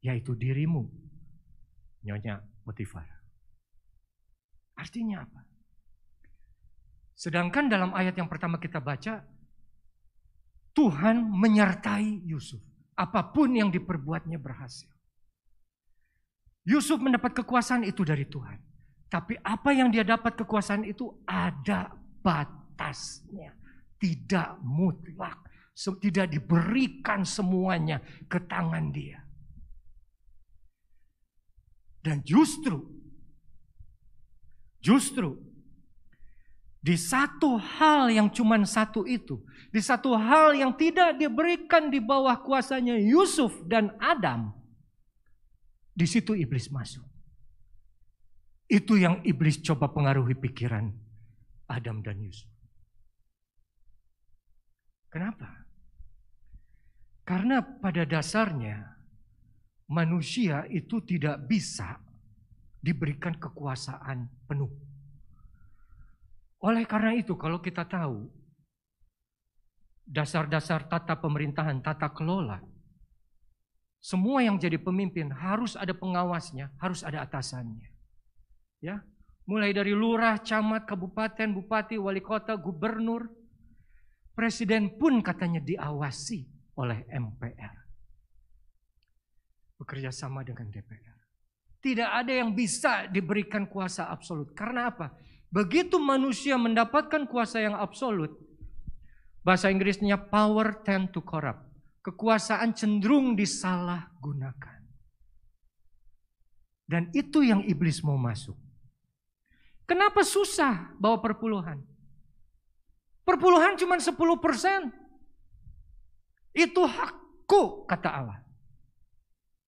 yaitu dirimu, Nyonya Potifar. Artinya apa? Sedangkan dalam ayat yang pertama kita baca, Tuhan menyertai Yusuf. Apapun yang diperbuatnya berhasil. Yusuf mendapat kekuasaan itu dari Tuhan. Tapi apa yang dia dapat kekuasaan itu ada batasnya. Tidak mutlak. Tidak diberikan semuanya ke tangan dia. Dan justru di satu hal yang cuma satu itu, di satu hal yang tidak diberikan di bawah kuasanya Yusuf dan Adam, di situ iblis masuk. Itu yang iblis coba pengaruhi pikiran Adam dan Yusuf. Kenapa? Karena pada dasarnya manusia itu tidak bisa diberikan kekuasaan penuh. Oleh karena itu, kalau kita tahu dasar-dasar tata pemerintahan, tata kelola, semua yang jadi pemimpin harus ada pengawasnya, harus ada atasannya. Ya, mulai dari lurah, camat, kabupaten, bupati, wali kota, gubernur, presiden pun katanya diawasi oleh MPR. Bekerja sama dengan DPR. Tidak ada yang bisa diberikan kuasa absolut. Karena apa? Begitu manusia mendapatkan kuasa yang absolut, bahasa Inggrisnya power tend to corrupt. Kekuasaan cenderung disalahgunakan. Dan itu yang iblis mau masuk. Kenapa susah bawa perpuluhan? Perpuluhan cuma 10%. Itu hakku, kata Allah.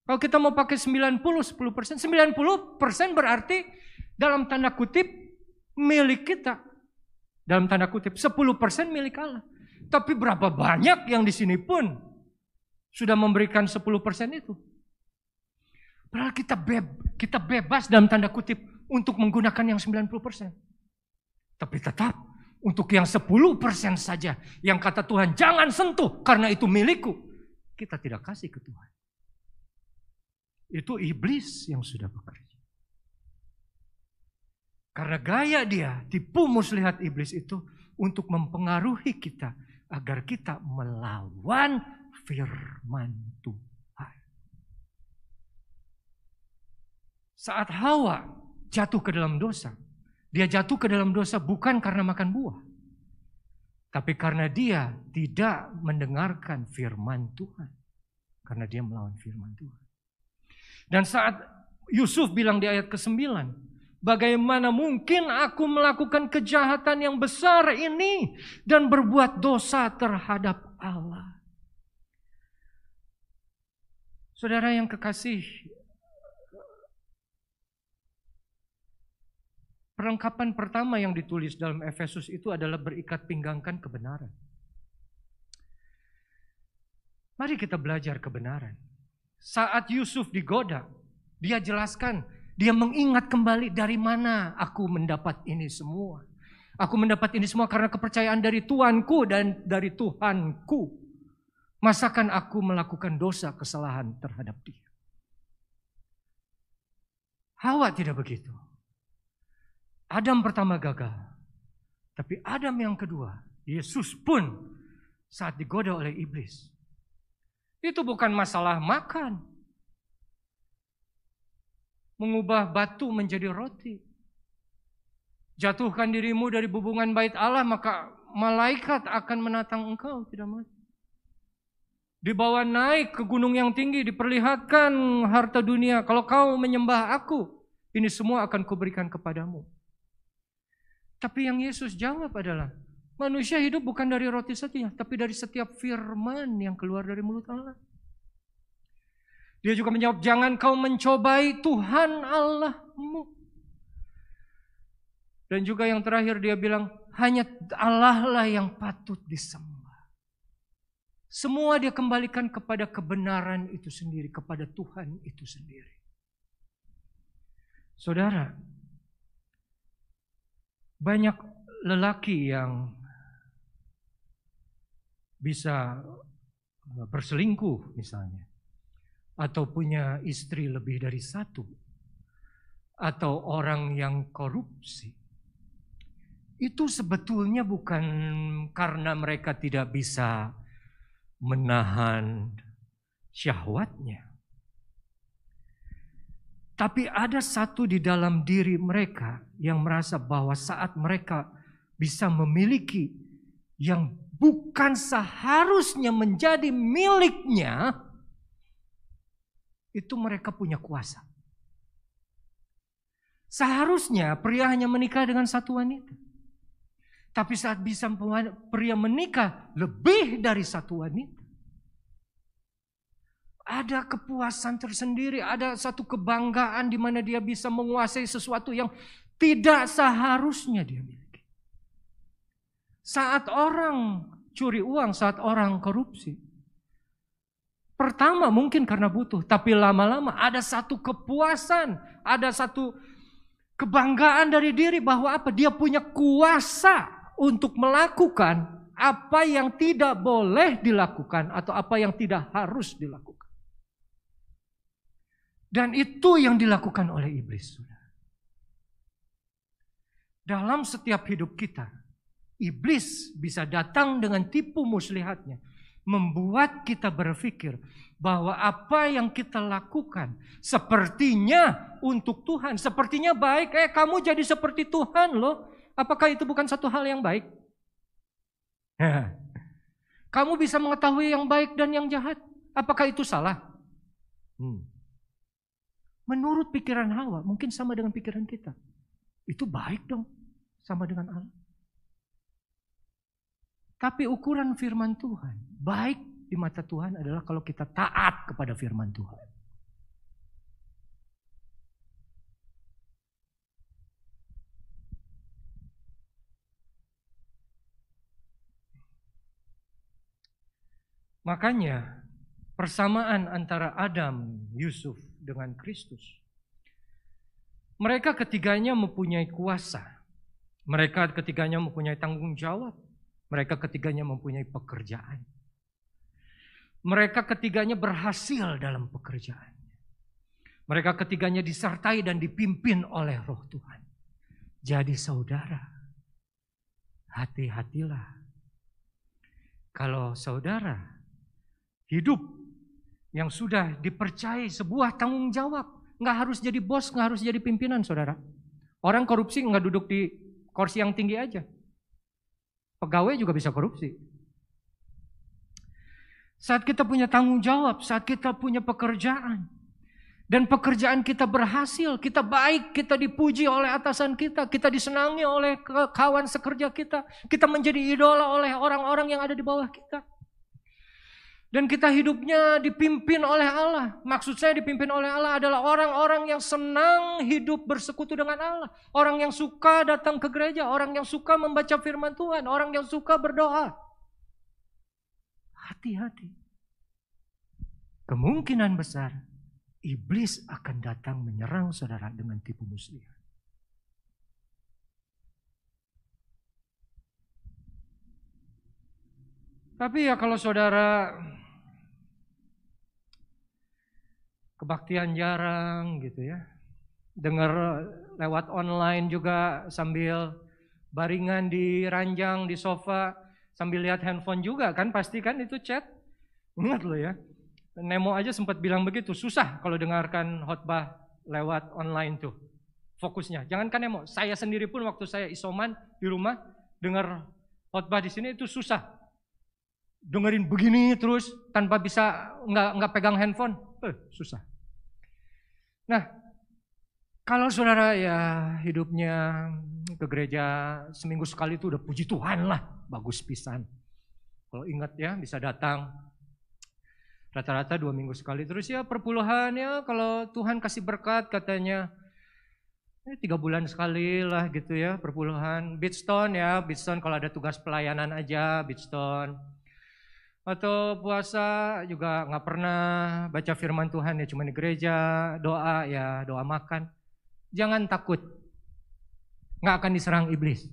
Kalau kita mau pakai 90, 10%. 90% berarti dalam tanda kutip milik kita. Dalam tanda kutip 10% milik Allah. Tapi berapa banyak yang di sini pun sudah memberikan 10% itu. Padahal kita bebas dalam tanda kutip untuk menggunakan yang 90%. Tapi tetap untuk yang 10% saja yang kata Tuhan jangan sentuh karena itu milikku, kita tidak kasih ke Tuhan. Itu iblis yang sudah bekerja. Karena gaya dia, tipu muslihat iblis itu untuk mempengaruhi kita agar kita melawan firman Tuhan. Saat Hawa jatuh ke dalam dosa, dia jatuh ke dalam dosa bukan karena makan buah, tapi karena dia tidak mendengarkan firman Tuhan. Karena dia melawan firman Tuhan. Dan saat Yusuf bilang di ayat ke-9, bagaimana mungkin aku melakukan kejahatan yang besar ini dan berbuat dosa terhadap Allah. Saudara yang kekasih, perlengkapan pertama yang ditulis dalam Efesus itu adalah berikat pinggangkan kebenaran. Mari kita belajar kebenaran. Saat Yusuf digoda, dia jelaskan, dia mengingat kembali dari mana aku mendapat ini semua. Aku mendapat ini semua karena kepercayaan dari Tuanku dan dari Tuhanku. Masakan aku melakukan dosa kesalahan terhadap dia? Hawa tidak begitu. Adam pertama gagal. Tapi Adam yang kedua, Yesus pun saat digoda oleh iblis. Itu bukan masalah makan. Mengubah batu menjadi roti. Jatuhkan dirimu dari hubungan bait Allah, maka malaikat akan menatang engkau, tidak mati. Dibawa naik ke gunung yang tinggi, diperlihatkan harta dunia. Kalau kau menyembah aku, ini semua akan kuberikan kepadamu. Tapi yang Yesus jawab adalah, manusia hidup bukan dari roti saja, tapi dari setiap firman yang keluar dari mulut Allah. Dia juga menjawab, jangan kau mencobai Tuhan Allahmu. Dan juga yang terakhir dia bilang, hanya Allah lah yang patut disembah. Semua dia kembalikan kepada kebenaran itu sendiri, kepada Tuhan itu sendiri. Saudara, banyak lelaki yang bisa berselingkuh misalnya, atau punya istri lebih dari satu, atau orang yang korupsi. Itu sebetulnya bukan karena mereka tidak bisa menahan syahwatnya, tapi ada satu di dalam diri mereka yang merasa bahwa saat mereka bisa memiliki yang bukan seharusnya menjadi miliknya, itu mereka punya kuasa. Seharusnya pria hanya menikah dengan satu wanita. Tapi saat bisa pria menikah lebih dari satu wanita, ada kepuasan tersendiri, ada satu kebanggaan di mana dia bisa menguasai sesuatu yang tidak seharusnya dia miliki. Saat orang curi uang, saat orang korupsi, pertama mungkin karena butuh, tapi lama-lama ada satu kepuasan, ada satu kebanggaan dari diri bahwa apa? Dia punya kuasa untuk melakukan apa yang tidak boleh dilakukan atau apa yang tidak harus dilakukan. Dan itu yang dilakukan oleh iblis. Dalam setiap hidup kita, iblis bisa datang dengan tipu muslihatnya, membuat kita berpikir bahwa apa yang kita lakukan sepertinya untuk Tuhan, sepertinya baik. Kamu jadi seperti Tuhan loh. Apakah itu bukan satu hal yang baik? Kamu bisa mengetahui yang baik dan yang jahat. Apakah itu salah? Menurut pikiran Hawa, mungkin sama dengan pikiran kita. Itu baik dong, sama dengan Allah. Tapi ukuran firman Tuhan, baik di mata Tuhan adalah kalau kita taat kepada firman Tuhan. Makanya persamaan antara Adam, Yusuf dengan Kristus. Mereka ketiganya mempunyai kuasa. Mereka ketiganya mempunyai tanggung jawab. Mereka ketiganya mempunyai pekerjaan. Mereka ketiganya berhasil dalam pekerjaan. Mereka ketiganya disertai dan dipimpin oleh Roh Tuhan. Jadi saudara, hati-hatilah. Kalau saudara hidup yang sudah dipercayai sebuah tanggung jawab, nggak harus jadi bos, nggak harus jadi pimpinan, saudara. Orang korupsi nggak duduk di kursi yang tinggi aja. Pegawai juga bisa korupsi. Saat kita punya tanggung jawab, saat kita punya pekerjaan, dan pekerjaan kita berhasil, kita baik, kita dipuji oleh atasan kita disenangi oleh kawan sekerja kita menjadi idola oleh orang-orang yang ada di bawah kita. Dan kita hidupnya dipimpin oleh Allah. Maksud saya dipimpin oleh Allah adalah orang-orang yang senang hidup bersekutu dengan Allah. Orang yang suka datang ke gereja, orang yang suka membaca firman Tuhan, orang yang suka berdoa. Hati-hati. Kemungkinan besar iblis akan datang menyerang saudara dengan tipu muslihat. Tapi ya kalau saudara kebaktian jarang gitu ya, dengar lewat online juga sambil baringan di ranjang, di sofa, sambil lihat handphone juga kan, pasti kan itu chat. Ingat loh ya, Nemo aja sempat bilang begitu, susah kalau dengarkan khotbah lewat online tuh fokusnya. Jangankan Nemo, saya sendiri pun waktu saya isoman di rumah dengar khotbah di sini itu susah. Dengerin begini terus tanpa bisa nggak pegang handphone, susah. Nah, kalau saudara ya hidupnya ke gereja seminggu sekali itu udah puji Tuhan lah, bagus pisan. Kalau ingat ya bisa datang. Rata-rata 2 minggu sekali. Terus ya perpuluhan ya kalau Tuhan kasih berkat katanya 3 bulan sekali lah gitu ya perpuluhan. Beatstone ya, Beatstone kalau ada tugas pelayanan aja Beatstone. Atau puasa juga gak pernah baca firman Tuhan ya cuma di gereja, doa ya doa makan. Jangan takut, gak akan diserang iblis.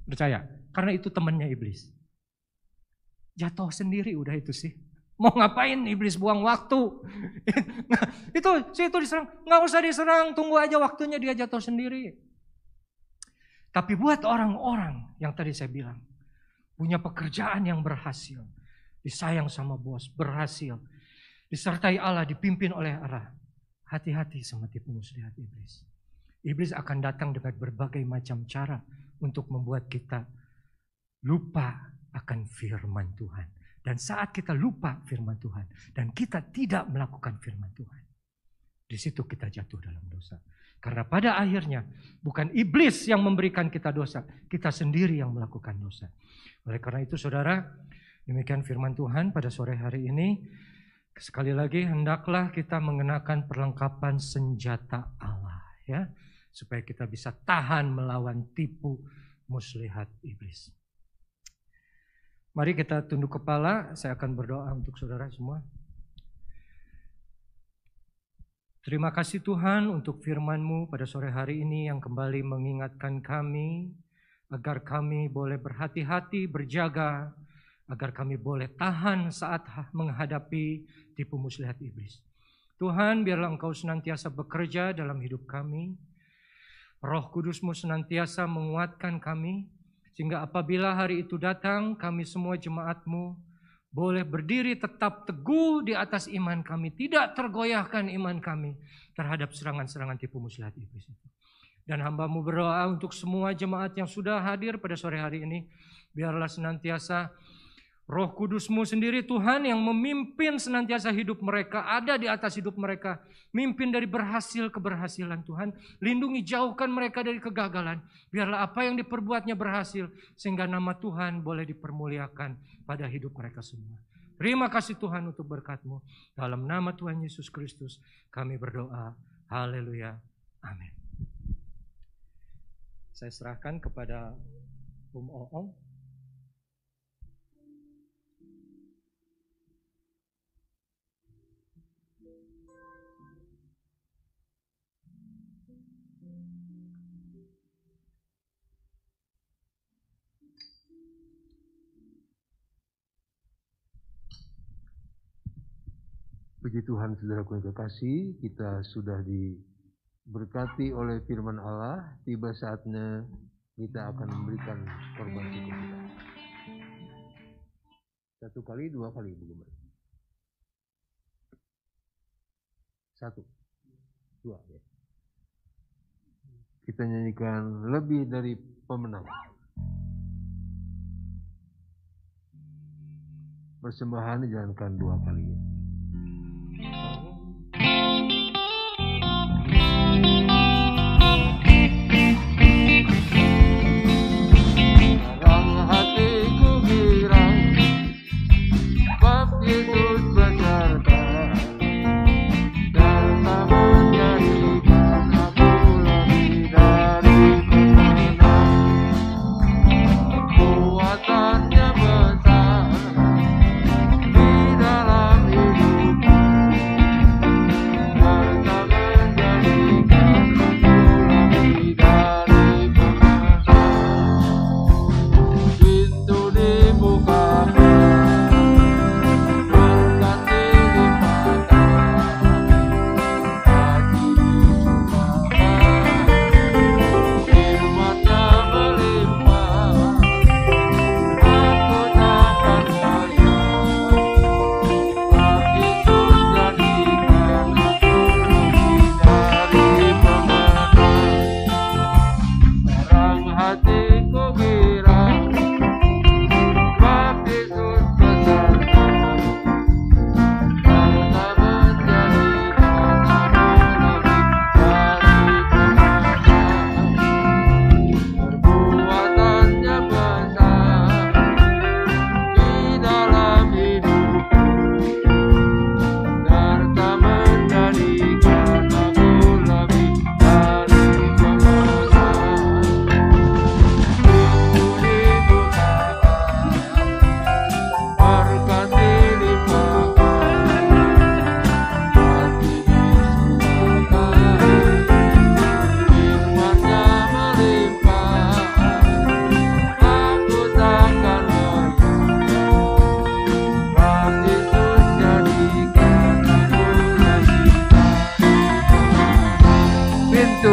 Percaya, karena itu temannya iblis. Jatuh sendiri udah itu sih. Mau ngapain iblis buang waktu? itu diserang, nggak usah diserang, tunggu aja waktunya dia jatuh sendiri. Tapi buat orang-orang yang tadi saya bilang, punya pekerjaan yang berhasil, disayang sama bos, berhasil, disertai Allah, dipimpin oleh Allah, hati-hati sama tipu muslihat iblis. Iblis akan datang dengan berbagai macam cara untuk membuat kita lupa akan firman Tuhan. Dan saat kita lupa firman Tuhan dan kita tidak melakukan firman Tuhan, di situ kita jatuh dalam dosa. Karena pada akhirnya bukan iblis yang memberikan kita dosa, kita sendiri yang melakukan dosa. Oleh karena itu saudara, demikian firman Tuhan pada sore hari ini. Sekali lagi hendaklah kita mengenakan perlengkapan senjata Allah ya, supaya kita bisa tahan melawan tipu muslihat iblis. Mari kita tunduk kepala, saya akan berdoa untuk saudara semua. Terima kasih Tuhan untuk firman-Mu pada sore hari ini yang kembali mengingatkan kami agar kami boleh berhati-hati, berjaga, agar kami boleh tahan saat menghadapi tipu muslihat iblis. Tuhan, biarlah Engkau senantiasa bekerja dalam hidup kami. Roh Kudus-Mu senantiasa menguatkan kami, sehingga apabila hari itu datang, kami semua jemaat-Mu boleh berdiri tetap teguh di atas iman kami. Tidak tergoyahkan iman kami terhadap serangan-serangan tipu muslihat iblis itu. Dan hamba-Mu berdoa untuk semua jemaat yang sudah hadir pada sore hari ini. Biarlah senantiasa Roh Kudus-Mu sendiri Tuhan yang memimpin senantiasa hidup mereka, ada di atas hidup mereka. Mimpin dari berhasil keberhasilan Tuhan. Lindungi, jauhkan mereka dari kegagalan. Biarlah apa yang diperbuatnya berhasil, sehingga nama Tuhan boleh dipermuliakan pada hidup mereka semua. Terima kasih Tuhan untuk berkat-Mu. Dalam nama Tuhan Yesus Kristus kami berdoa. Haleluya. Amin. Saya serahkan kepada Oong. Puji Tuhan, saudaraku yang kekasih, kita sudah diberkati oleh firman Allah. Tiba saatnya kita akan memberikan korban syukur kita. 1 kali, 2 kali, bagaimana? 1, 2 ya. Kita nyanyikan lebih dari pemenang. Persembahan dijalankan 2 kali ya.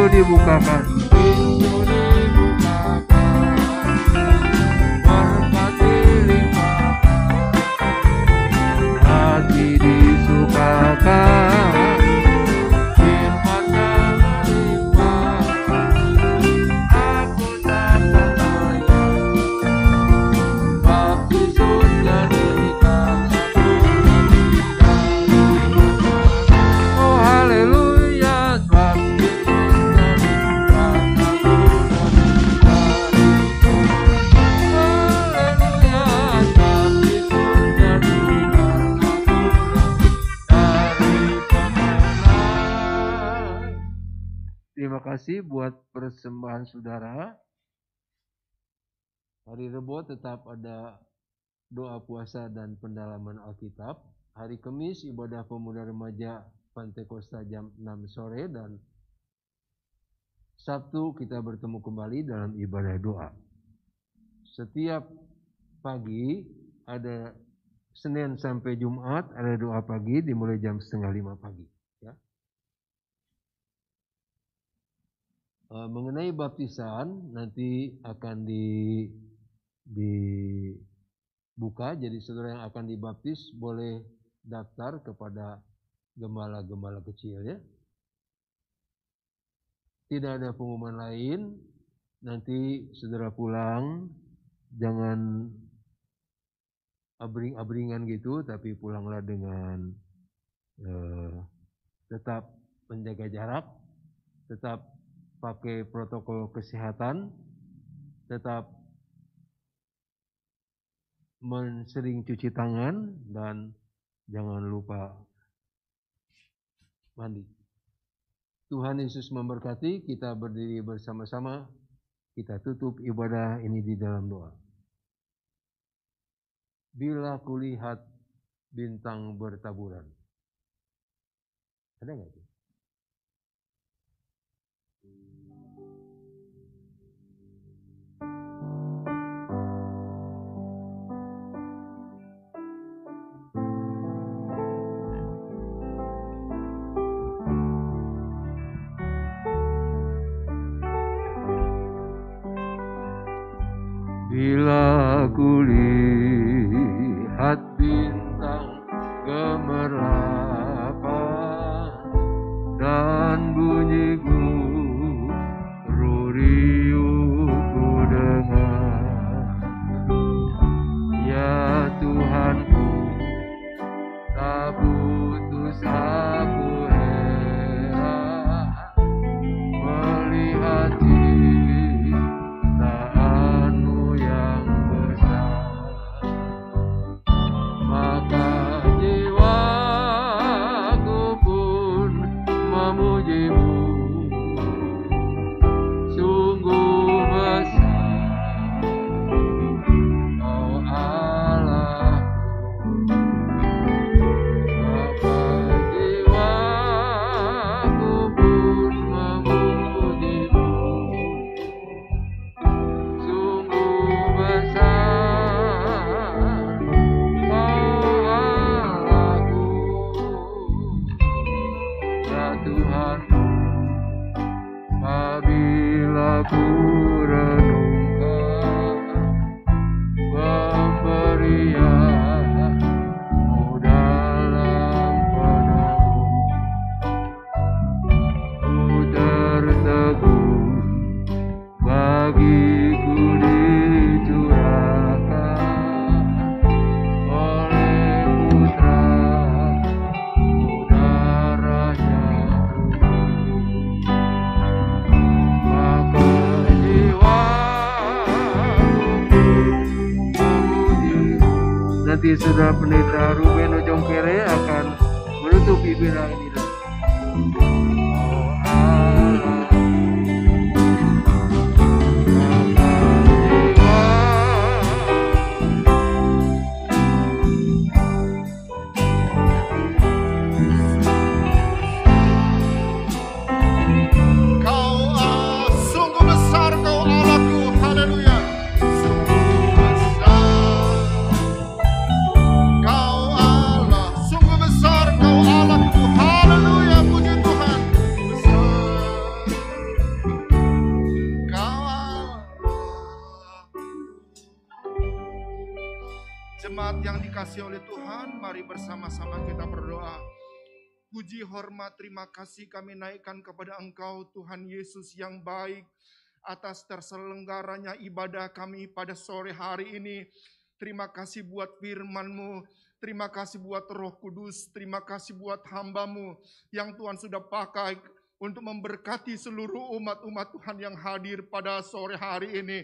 Dibukakan. Berkati limpah, hati disukakan, firman-Nya melimpah, aku takkan goyah, bab Yesus jadikan aku lebih dari pemenang. Oh haleluya, bab Terima kasih buat persembahan saudara. Hari Rebo tetap ada doa puasa dan pendalaman Alkitab. Hari Kamis ibadah pemuda remaja Pantekosta jam 6 sore dan Sabtu kita bertemu kembali dalam ibadah doa. Setiap pagi ada Senin sampai Jumat ada doa pagi dimulai jam 4:30 pagi. Mengenai baptisan nanti akan dibuka, jadi saudara yang akan dibaptis boleh daftar kepada gembala-gembala kecil ya. Tidak ada pengumuman lain, nanti saudara pulang jangan abring-abringan gitu, tapi pulanglah dengan tetap menjaga jarak, tetap pakai protokol kesehatan, tetap sering cuci tangan, dan jangan lupa mandi. Tuhan Yesus memberkati, kita berdiri bersama-sama, kita tutup ibadah ini di dalam doa. Bila kulihat bintang bertaburan. Ada nggak itu? Bila kulihat bintang gemerlapan dan bunyi guru riuh ku dengar, ya Tuhanku, tak putus aku heran melihat ciptaan-Mu yang besar. Maka jiwaku pun memuji-Mu, sungguh besar Kau Allahku. Maka jiwaku pun memuji-Mu, sungguh besar Kau Allahku. Ya Tuhanku, apabila ku renungkan pemberian-Mu dalam penebus, ku tertegun bagiku dicurahkan oleh Putra-Mu darahnya tebus. Maka jiwaku memuji-Mu. Nanti Saudara Pendeta Ruben Ojongkere akan menutup ibadah ini. Oh Allah, Kau Allah, sungguh besar Kau Allahku, haleluya. Sungguh besar Kau Allah, sungguh besar Kau Allahku, haleluya, puji Tuhan. Besar Kau Allah. Jemaat yang dikasihi oleh Tuhan, mari bersama-sama kita berdoa. Puji, hormat, terima kasih kami naikkan kepada Engkau Tuhan Yesus yang baik atas terselenggaranya ibadah kami pada sore hari ini. Terima kasih buat firman-Mu, terima kasih buat Roh Kudus, terima kasih buat hamba-Mu yang Tuhan sudah pakai untuk memberkati seluruh umat-umat Tuhan yang hadir pada sore hari ini.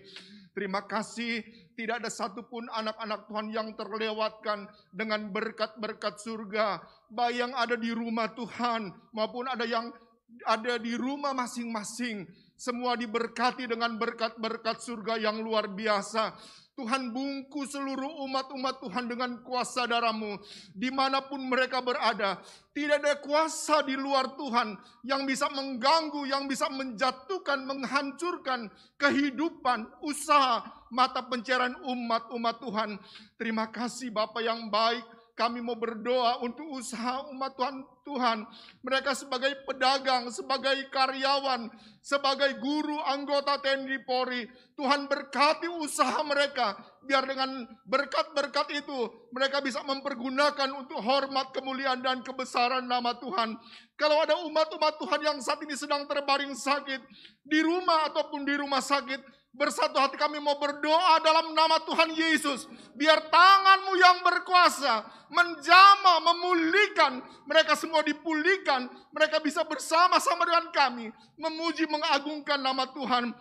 Terima kasih, tidak ada satupun anak-anak Tuhan yang terlewatkan dengan berkat-berkat surga, baik yang ada di rumah Tuhan maupun ada yang ada di rumah masing-masing. Semua diberkati dengan berkat-berkat surga yang luar biasa. Tuhan bungkus seluruh umat-umat Tuhan dengan kuasa darah-Mu. Dimanapun mereka berada, tidak ada kuasa di luar Tuhan yang bisa mengganggu, yang bisa menjatuhkan, menghancurkan kehidupan, usaha, mata pencarian umat-umat Tuhan. Terima kasih Bapa yang baik. Kami mau berdoa untuk usaha umat Tuhan. Mereka sebagai pedagang, sebagai karyawan, sebagai guru, anggota TNI Polri. Tuhan berkati usaha mereka. Biar dengan berkat-berkat itu mereka bisa mempergunakan untuk hormat, kemuliaan, dan kebesaran nama Tuhan. Kalau ada umat-umat Tuhan yang saat ini sedang terbaring sakit, di rumah ataupun di rumah sakit, bersatu hati kami mau berdoa dalam nama Tuhan Yesus. Biar tangan-Mu yang berkuasa menjamah, memulihkan. Mereka semua dipulihkan. Mereka bisa bersama-sama dengan kami memuji, mengagungkan nama Tuhan.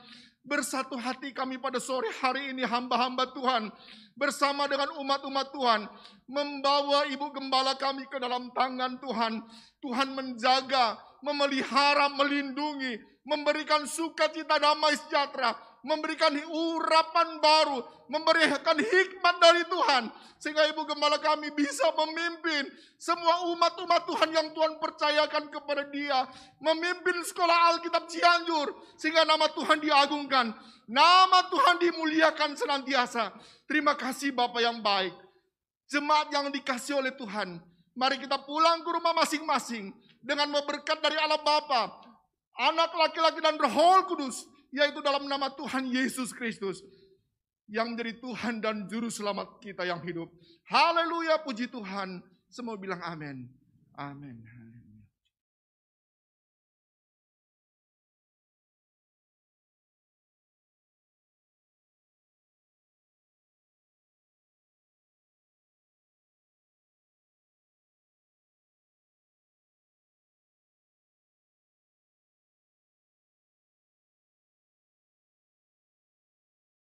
Bersatu hati kami pada sore hari ini hamba-hamba Tuhan. Bersama dengan umat-umat Tuhan. Membawa Ibu Gembala kami ke dalam tangan Tuhan. Tuhan menjaga, memelihara, melindungi. Memberikan sukacita, damai sejahtera. Memberikan urapan baru, memberikan hikmat dari Tuhan, sehingga Ibu Gembala kami bisa memimpin semua umat-umat Tuhan yang Tuhan percayakan kepada dia, memimpin sekolah Alkitab Cianjur, sehingga nama Tuhan diagungkan, nama Tuhan dimuliakan senantiasa. Terima kasih Bapa yang baik. Jemaat yang dikasihi oleh Tuhan, mari kita pulang ke rumah masing-masing dengan berkat dari Allah Bapa, Anak laki-laki dan Roh Kudus, yaitu dalam nama Tuhan Yesus Kristus. yang menjadi Tuhan dan Juru Selamat kita yang hidup. Haleluya, puji Tuhan. Semua bilang amin. Amin.